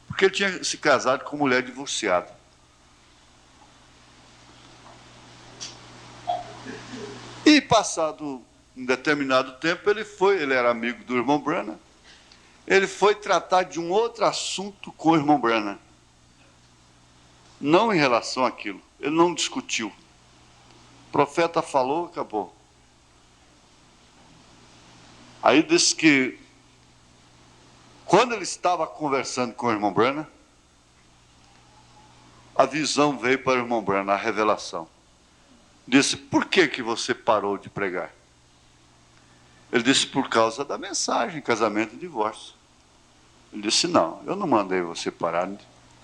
Porque ele tinha se casado com mulher divorciada. E passado um determinado tempo, ele era amigo do irmão Branham, ele foi tratar de um outro assunto com o irmão Branham. Não em relação àquilo, ele não discutiu. O profeta falou, acabou. Aí disse que, quando ele estava conversando com o irmão Branham, a visão veio para o irmão Branham, a revelação. Disse: por que você parou de pregar? Ele disse: por causa da mensagem, casamento e divórcio. Ele disse: não, eu não mandei você parar.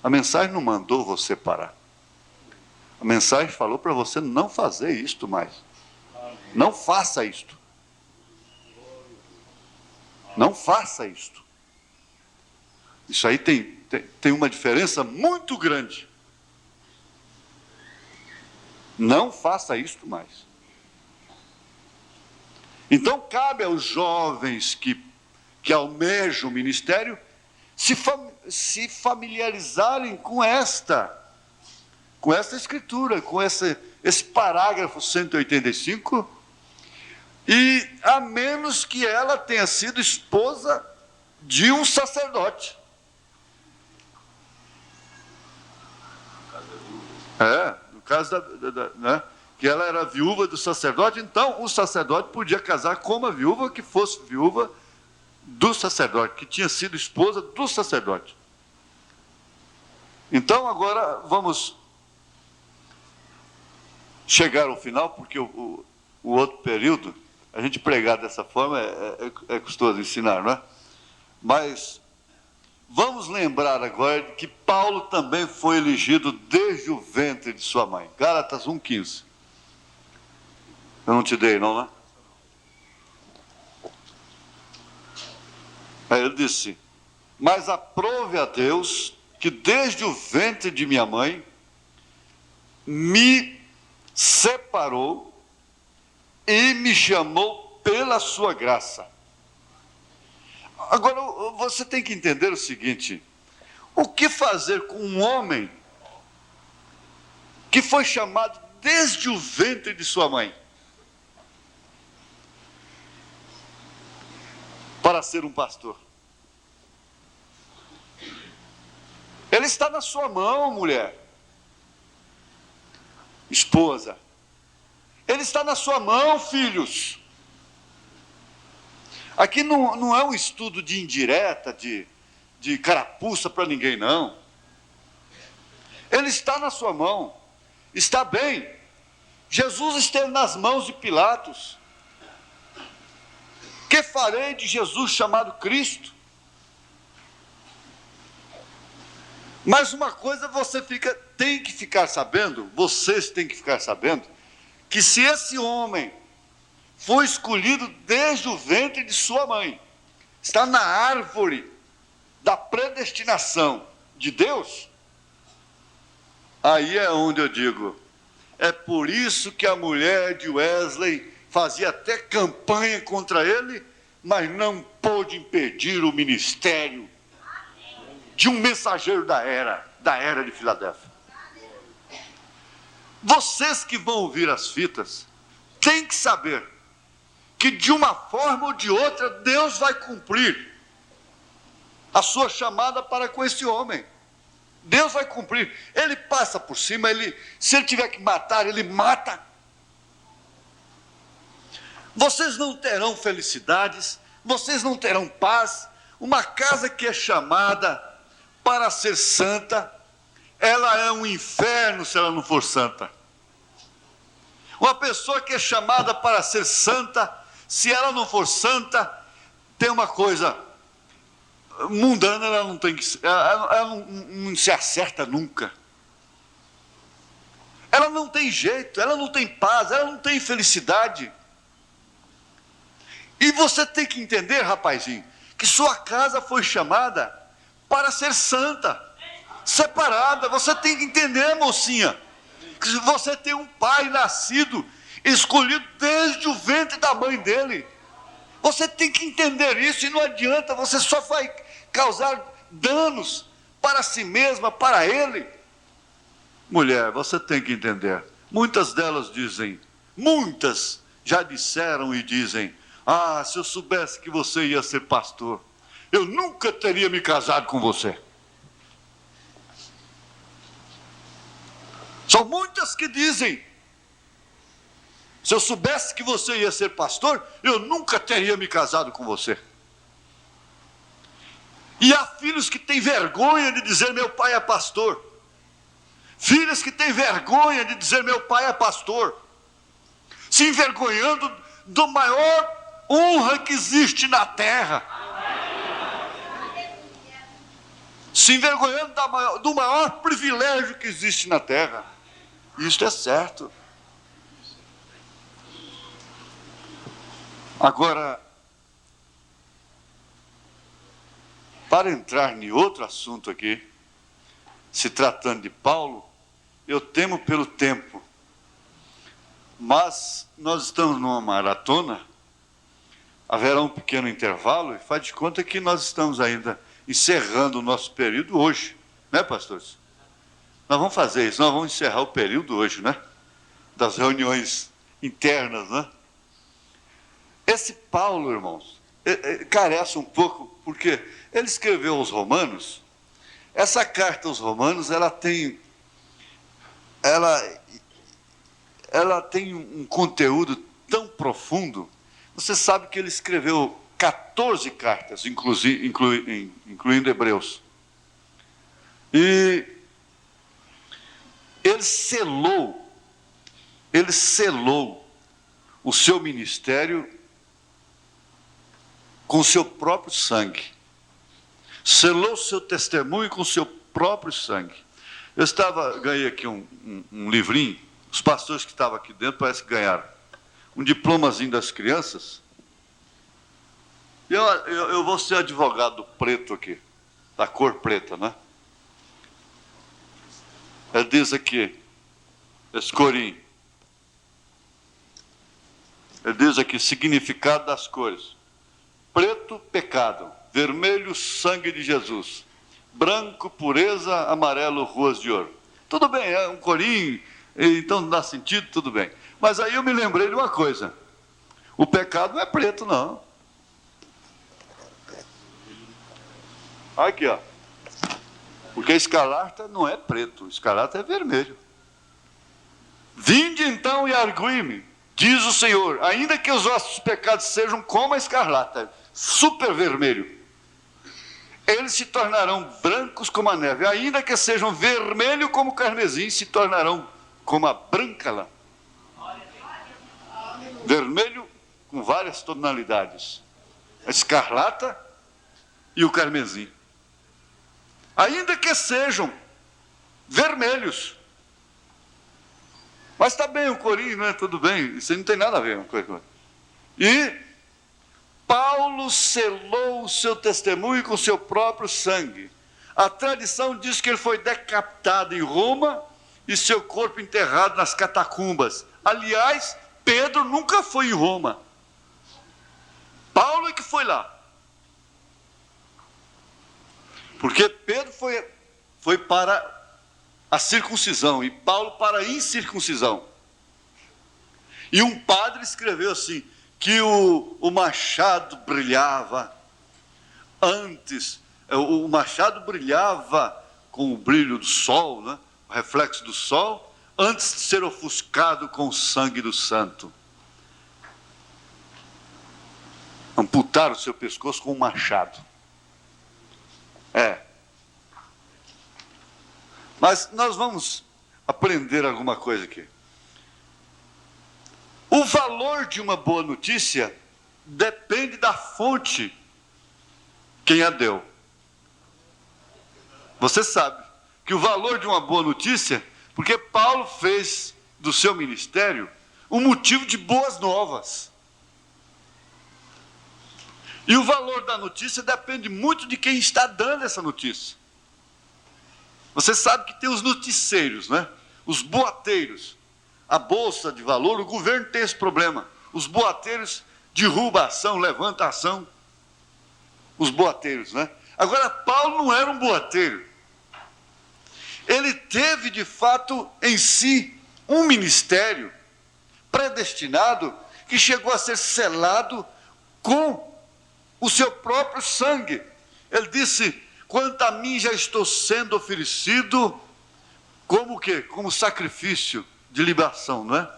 A mensagem não mandou você parar. A mensagem falou para você não fazer isto mais. Não faça isto. Não faça isto. Isso aí tem uma diferença muito grande. Não faça isto mais. Então cabe aos jovens que almejam o ministério se familiarizarem com esta escritura, com esse parágrafo 185, e a menos que ela tenha sido esposa de um sacerdote. No caso né, que ela era viúva do sacerdote, então o sacerdote podia casar com uma viúva que fosse viúva do sacerdote, que tinha sido esposa do sacerdote. Então agora vamos chegar ao final, porque o outro período, a gente pregar dessa forma é custoso ensinar, não é? Mas vamos lembrar agora de que Paulo também foi elegido desde o ventre de sua mãe. Gálatas 1,15. Eu não te dei, não, né? Aí ele disse: mas aprove a Deus que desde o ventre de minha mãe me separou e me chamou pela sua graça. Agora, você tem que entender o seguinte: o que fazer com um homem que foi chamado desde o ventre de sua mãe para ser um pastor? Ele está na sua mão, mulher, esposa. Ele está na sua mão, filhos. Aqui não é um estudo de indireta, de carapuça para ninguém, não. Ele está na sua mão. Está bem. Jesus esteve nas mãos de Pilatos. Que farei de Jesus chamado Cristo? Mas uma coisa tem que ficar sabendo, vocês têm que ficar sabendo, que se esse homem foi escolhido desde o ventre de sua mãe, está na árvore da predestinação de Deus, aí é onde eu digo, é por isso que a mulher de Wesley fazia até campanha contra ele, mas não pôde impedir o ministério de um mensageiro da era de Filadélfia. Vocês que vão ouvir as fitas, têm que saber que de uma forma ou de outra, Deus vai cumprir a sua chamada para com esse homem. Deus vai cumprir. Ele passa por cima, se ele tiver que matar, ele mata. Vocês não terão felicidades, vocês não terão paz. Uma casa que é chamada para ser santa, ela é um inferno se ela não for santa. Uma pessoa que é chamada para ser santa, se ela não for santa, tem uma coisa mundana, ela não tem que, ela não se acerta nunca. Ela não tem jeito, ela não tem paz, ela não tem felicidade. E você tem que entender, rapazinho, que sua casa foi chamada para ser santa, separada. Você tem que entender, mocinha, que você tem um pai nascido, escolhido desde o ventre da mãe dele. Você tem que entender isso, e não adianta, você só vai causar danos para si mesma, para ele. Mulher, você tem que entender, muitas delas dizem, muitas já disseram e dizem: ah, se eu soubesse que você ia ser pastor, eu nunca teria me casado com você. São muitas que dizem: se eu soubesse que você ia ser pastor, eu nunca teria me casado com você. E há filhos que têm vergonha de dizer: meu pai é pastor. Filhas que têm vergonha de dizer: meu pai é pastor. Se envergonhando do maior honra que existe na terra. Se envergonhando do maior privilégio que existe na terra. Isto é certo. Agora, para entrar em outro assunto aqui, se tratando de Paulo, eu temo pelo tempo, mas nós estamos numa maratona, haverá um pequeno intervalo, e faz de conta que nós estamos ainda encerrando o nosso período hoje, né, pastores? Nós vamos fazer isso, nós vamos encerrar o período hoje, né? Das reuniões internas, né? Esse Paulo, irmãos, carece um pouco, porque ele escreveu aos Romanos. Essa carta aos Romanos, ela tem um conteúdo tão profundo. Você sabe que ele escreveu 14 cartas, incluindo Hebreus. E ele selou o seu ministério com o seu próprio sangue. Selou o seu testemunho com o seu próprio sangue. Eu ganhei aqui um livrinho, os pastores que estavam aqui dentro parece que ganharam. um diplomazinho das crianças. Eu vou ser advogado preto aqui, da cor preta, né? Ele diz aqui, esse corinho. Ele diz aqui, significado das cores. Preto, pecado. Vermelho, sangue de Jesus. Branco, pureza. Amarelo, ruas de ouro. Tudo bem, é um corinho, então não dá sentido, tudo bem. Mas aí eu me lembrei de uma coisa. O pecado não é preto, não. Aqui, ó. Porque escarlata não é preto, escarlata é vermelho. Vinde então e argui-me, diz o Senhor, ainda que os vossos pecados sejam como a escarlata, super vermelho, eles se tornarão brancos como a neve, ainda que sejam vermelho como o carmesim, se tornarão como a branca lã. Vermelho com várias tonalidades, a escarlata e o carmesim. Ainda que sejam vermelhos. Mas está bem o corinho, não é? Tudo bem, isso não tem nada a ver com coisa. E Paulo selou o seu testemunho com o seu próprio sangue. A tradição diz que ele foi decapitado em Roma e seu corpo enterrado nas catacumbas. Aliás, Pedro nunca foi em Roma. Paulo é que foi lá. Porque Pedro foi para a circuncisão e Paulo para a incircuncisão. E um padre escreveu assim, que o machado brilhava antes, o machado brilhava com o brilho do sol, né? O reflexo do sol, antes de ser ofuscado com o sangue do santo. Amputaram o seu pescoço com um machado. Mas nós vamos aprender alguma coisa aqui. O valor de uma boa notícia depende da fonte quem a deu. Você sabe que o valor de uma boa notícia, porque Paulo fez do seu ministério um motivo de boas novas. E o valor da notícia depende muito de quem está dando essa notícia. Você sabe que tem os noticeiros, né? Os boateiros. A bolsa de valor, o governo tem esse problema. Os boateiros derrubam a ação, levantam a ação. Os boateiros, né? Agora, Paulo não era um boateiro. Ele teve, de fato, em si, um ministério predestinado que chegou a ser selado com o seu próprio sangue. Ele disse, quanto a mim já estou sendo oferecido como o quê? Como sacrifício de libação, não é?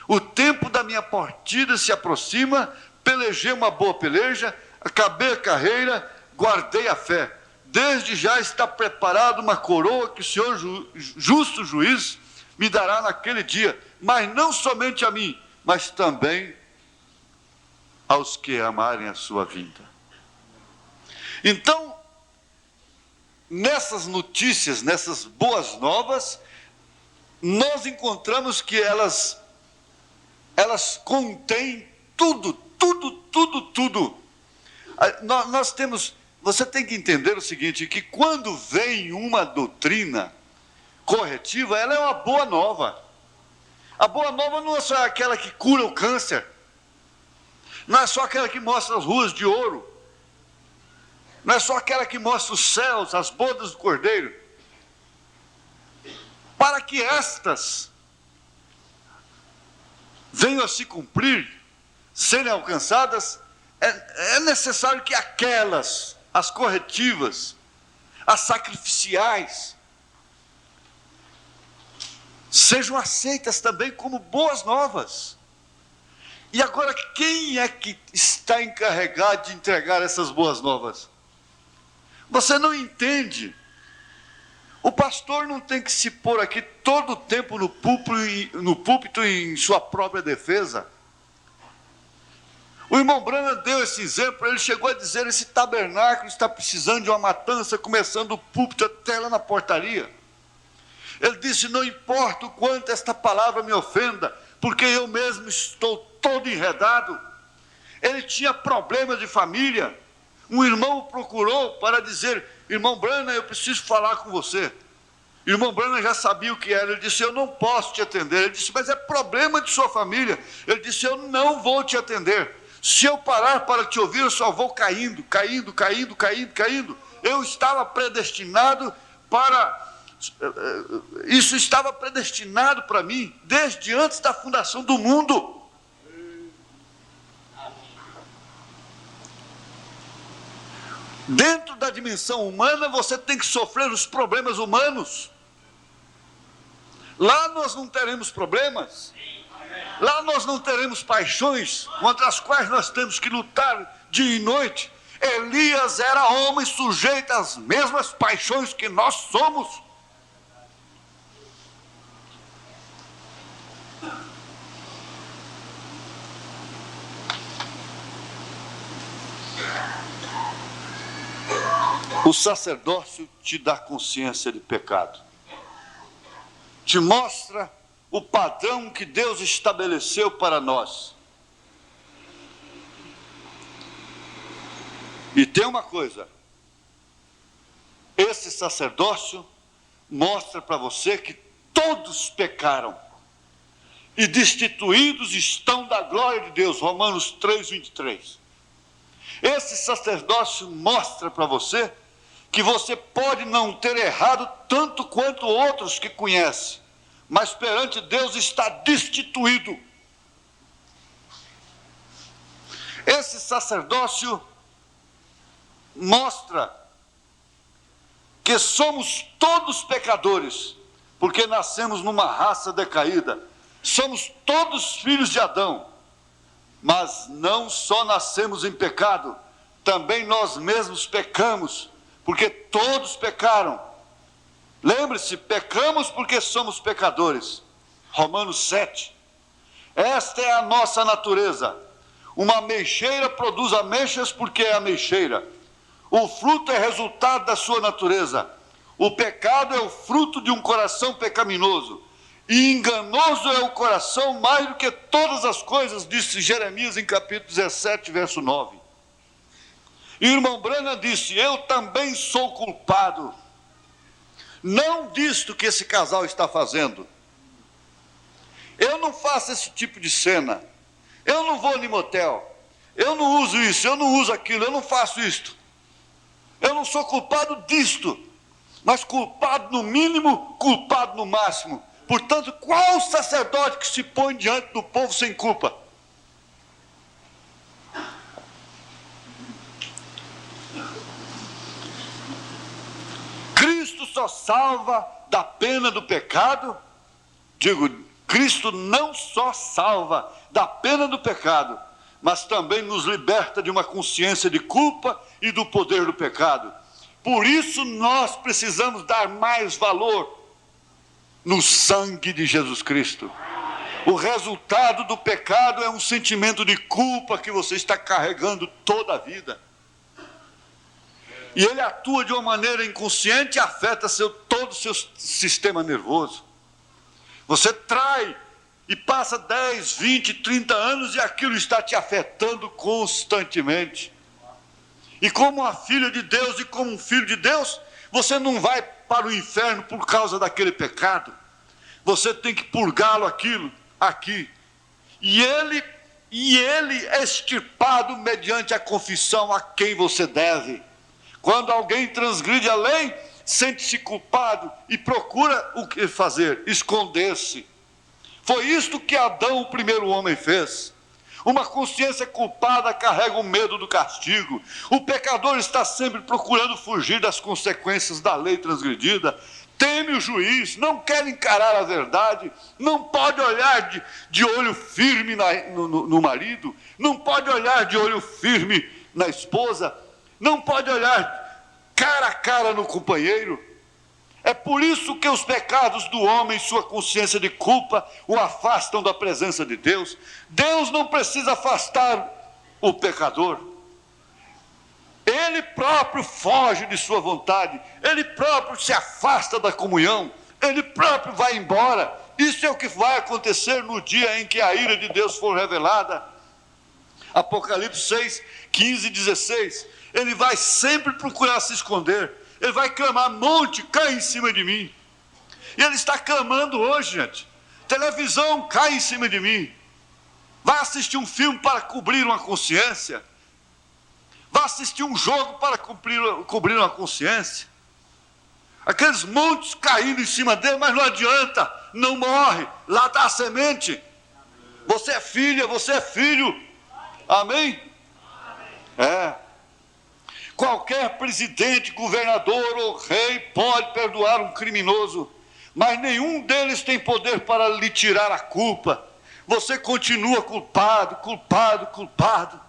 O tempo da minha partida se aproxima, pelejei uma boa peleja, acabei a carreira, guardei a fé. Desde já está preparada uma coroa que o Senhor justo juiz me dará naquele dia, mas não somente a mim, mas também aos que amarem a sua vinda. Então, nessas notícias, nessas boas novas, nós encontramos que elas contêm tudo. Nós temos, você tem que entender o seguinte, que quando vem uma doutrina corretiva, ela é uma boa nova. A boa nova não é só aquela que cura o câncer, não é só aquela que mostra as ruas de ouro, não é só aquela que mostra os céus, as bodas do Cordeiro. Para que estas venham a se cumprir, serem alcançadas, é necessário que aquelas, as corretivas, as sacrificiais, sejam aceitas também como boas novas. E agora, quem é que está encarregado de entregar essas boas novas? Você não entende. O pastor não tem que se pôr aqui todo o tempo no púlpito em sua própria defesa. O irmão Branham deu esse exemplo, ele chegou a dizer, esse tabernáculo está precisando de uma matança, começando do púlpito até lá na portaria. Ele disse, não importa o quanto esta palavra me ofenda, porque eu mesmo estou todo enredado. Ele tinha problemas de família. Um irmão o procurou para dizer: irmão Branham, eu preciso falar com você. Irmão Branham já sabia o que era. Ele disse: eu não posso te atender. Ele disse: mas é problema de sua família. Ele disse: eu não vou te atender. Se eu parar para te ouvir, eu só vou caindo. Eu estava predestinado para... Isso estava predestinado para mim desde antes da fundação do mundo. Dentro da dimensão humana, você tem que sofrer os problemas humanos. Lá nós não teremos problemas. Lá nós não teremos paixões contra as quais nós temos que lutar dia e noite. Elias era homem sujeito às mesmas paixões que nós somos. O sacerdócio te dá consciência de pecado. Te mostra o padrão que Deus estabeleceu para nós. E tem uma coisa: esse sacerdócio mostra para você que todos pecaram e destituídos estão da glória de Deus. Romanos 3:23. Esse sacerdócio mostra para você que você pode não ter errado tanto quanto outros que conhece, mas perante Deus está destituído. Esse sacerdócio mostra que somos todos pecadores, porque nascemos numa raça decaída. Somos todos filhos de Adão, mas não só nascemos em pecado, também nós mesmos pecamos, porque todos pecaram. Lembre-se, pecamos porque somos pecadores. Romanos 7. Esta é a nossa natureza. Uma ameixeira produz ameixas porque é ameixeira. O fruto é resultado da sua natureza. O pecado é o fruto de um coração pecaminoso. E enganoso é o coração mais do que todas as coisas, disse Jeremias em capítulo 17, verso 9. E o irmão Branham disse: eu também sou culpado, não disto que esse casal está fazendo. Eu não faço esse tipo de cena. Eu não vou no motel. Eu não uso isso, eu não uso aquilo, eu não faço isto. Eu não sou culpado disto, mas culpado no mínimo, culpado no máximo. Portanto, qual o sacerdote que se põe diante do povo sem culpa? Cristo só salva da pena do pecado. Digo, Cristo não só salva da pena do pecado, mas também nos liberta de uma consciência de culpa e do poder do pecado. Por isso nós precisamos dar mais valor no sangue de Jesus Cristo. O resultado do pecado é um sentimento de culpa que você está carregando toda a vida. E ele atua de uma maneira inconsciente e afeta todo o seu sistema nervoso. Você trai e passa 10, 20, 30 anos e aquilo está te afetando constantemente. E como uma filha de Deus e como um filho de Deus, você não vai para o inferno por causa daquele pecado. Você tem que purgá-lo aqui. E ele é extirpado mediante a confissão a quem você deve. Quando alguém transgride a lei, sente-se culpado e procura o que fazer? Esconder-se. Foi isto que Adão, o primeiro homem, fez. Uma consciência culpada carrega o medo do castigo. O pecador está sempre procurando fugir das consequências da lei transgredida. Teme o juiz, não quer encarar a verdade, não pode olhar de olho firme no marido, não pode olhar de olho firme na esposa, não pode olhar cara a cara no companheiro. É por isso que os pecados do homem, sua consciência de culpa, o afastam da presença de Deus. Deus não precisa afastar o pecador. Ele próprio foge de sua vontade, ele próprio se afasta da comunhão, ele próprio vai embora Isso é o que vai acontecer no dia em que a ira de Deus for revelada. Apocalipse 6, 15 e 16. Ele vai sempre procurar se esconder. Ele vai clamar: monte, cai em cima de mim. E ele está clamando hoje, gente. Televisão, cai em cima de mim. Vai assistir um filme para cobrir uma consciência. Vai assistir um jogo para cobrir uma consciência. Aqueles montes caindo em cima dele, mas não adianta, não morre. Lá está a semente. Você é filha, você é filho. Amém? É. Qualquer presidente, governador ou rei pode perdoar um criminoso, mas nenhum deles tem poder para lhe tirar a culpa. Você continua culpado, culpado, culpado.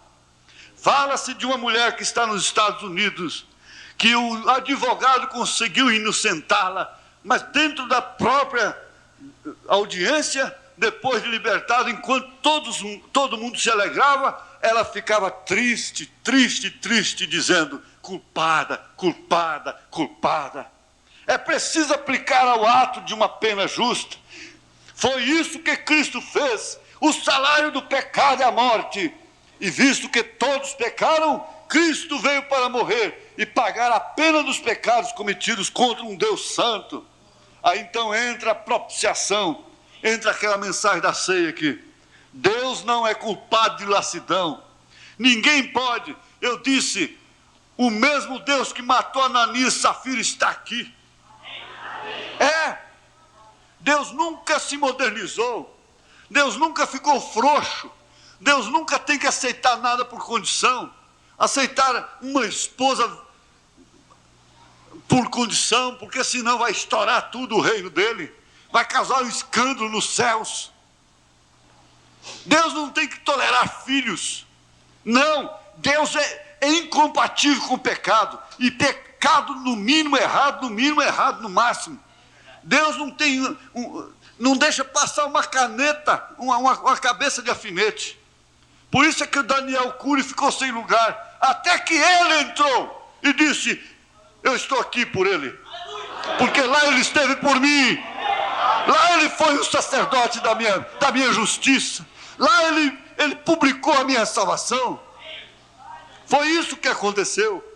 Fala-se de uma mulher que está nos Estados Unidos, que o advogado conseguiu inocentá-la, mas dentro da própria audiência, depois de libertada, enquanto todo mundo se alegrava, ela ficava triste, triste, triste, dizendo: culpada, culpada, culpada. É preciso aplicar ao ato de uma pena justa. Foi isso que Cristo fez. O salário do pecado é a morte. E visto que todos pecaram, Cristo veio para morrer e pagar a pena dos pecados cometidos contra um Deus santo. Aí então entra a propiciação, entra aquela mensagem da ceia aqui. Deus não é culpado de lassidão. Ninguém pode. Eu disse, o mesmo Deus que matou Ananias e Safira está aqui. É. Deus nunca se modernizou. Deus nunca ficou frouxo. Deus nunca tem que aceitar nada por condição. Aceitar uma esposa por condição, porque senão vai estourar tudo o reino dele. Vai causar um escândalo nos céus. Deus não tem que tolerar filhos. Não, Deus é incompatível com o pecado. E pecado no mínimo errado no máximo. Deus não deixa passar uma caneta, uma cabeça de alfinete. Por isso é que o Daniel Cury ficou sem lugar, até que ele entrou e disse: eu estou aqui por ele, porque lá ele esteve por mim, lá ele foi o sacerdote da minha justiça, lá ele publicou a minha salvação. Foi isso que aconteceu.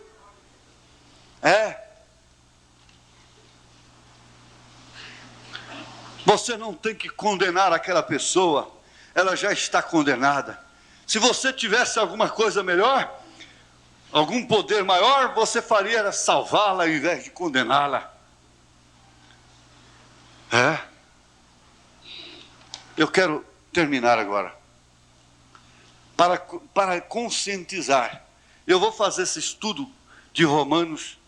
Você não tem que condenar aquela pessoa, ela já está condenada. Se você tivesse alguma coisa melhor, algum poder maior, você faria era salvá-la ao invés de condená-la. Eu quero terminar agora. Para conscientizar, eu vou fazer esse estudo de Romanos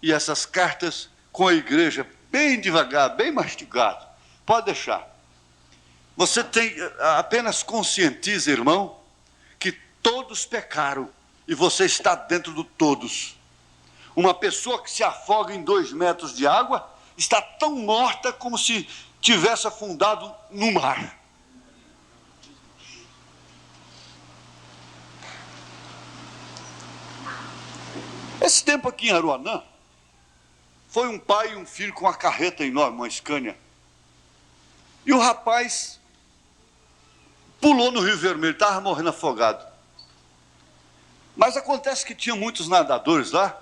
e essas cartas com a igreja bem devagar, bem mastigado. Pode deixar. Você apenas conscientiza, irmão, que todos pecaram e você está dentro do todos. Uma pessoa que se afoga em 2 metros de água está tão morta como se tivesse afundado no mar. Esse tempo aqui em Aruanã, foi um pai e um filho com uma carreta enorme, uma Scania. E o rapaz pulou no Rio Vermelho, estava morrendo afogado. Mas acontece que tinha muitos nadadores lá,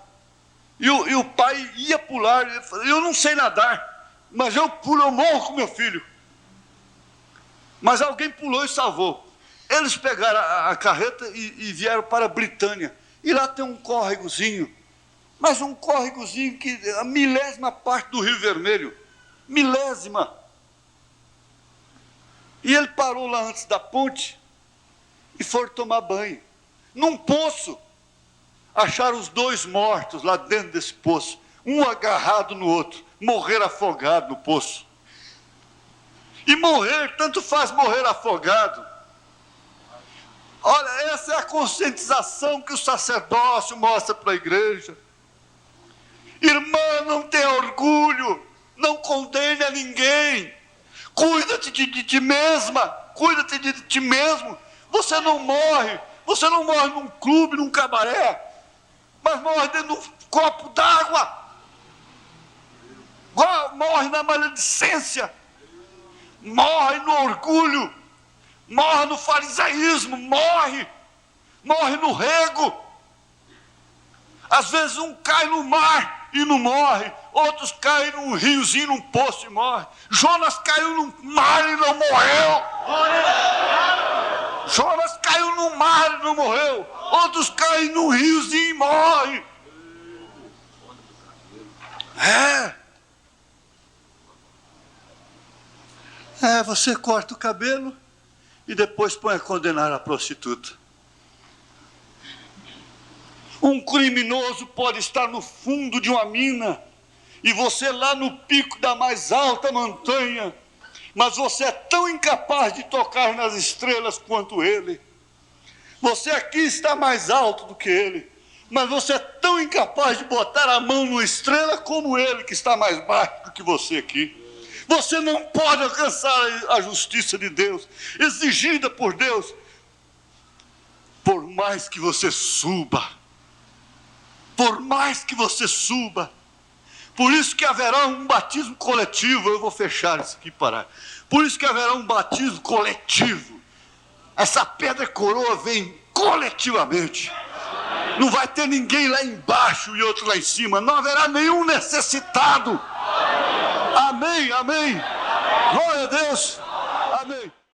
e o pai ia pular, ele falou: eu não sei nadar, mas eu pulo, eu morro com meu filho. Mas alguém pulou e salvou. Eles pegaram a carreta e vieram para Britânia. E lá tem um córregozinho, mas um córregozinho que é a milésima parte do Rio Vermelho. Milésima. E ele parou lá antes da ponte e foi tomar banho. Num poço, acharam os 2 mortos lá dentro desse poço, um agarrado no outro, morreram afogado no poço. E morrer, tanto faz morrer afogado. Olha, essa é a conscientização que o sacerdócio mostra para a igreja. Irmã, não tenha orgulho, não condene a ninguém. Cuida-te de ti mesma, cuida-te de ti mesmo. Você não morre num clube, num cabaré, mas morre dentro de um copo d'água. Morre na maledicência, morre no orgulho, morre no farisaísmo, morre no rego. Às vezes um cai no mar e não morre, outros caem num riozinho, num poço e morre. Jonas caiu no mar e não morreu. Jonas caiu no mar e não morreu. Outros caem num riozinho e morrem. Você corta o cabelo e depois põe a condenar a prostituta. Um criminoso pode estar no fundo de uma mina e você lá no pico da mais alta montanha, mas você é tão incapaz de tocar nas estrelas quanto ele. Você aqui está mais alto do que ele, mas você é tão incapaz de botar a mão numa estrela como ele, que está mais baixo do que você aqui. Você não pode alcançar a justiça de Deus, exigida por Deus, por mais que você suba. Por mais que você suba. Por isso que haverá um batismo coletivo. Eu vou fechar isso aqui e parar. Por isso que haverá um batismo coletivo. Essa pedra coroa vem coletivamente. Não vai ter ninguém lá embaixo e outro lá em cima. Não haverá nenhum necessitado. Amém, amém. Glória a Deus. Amém.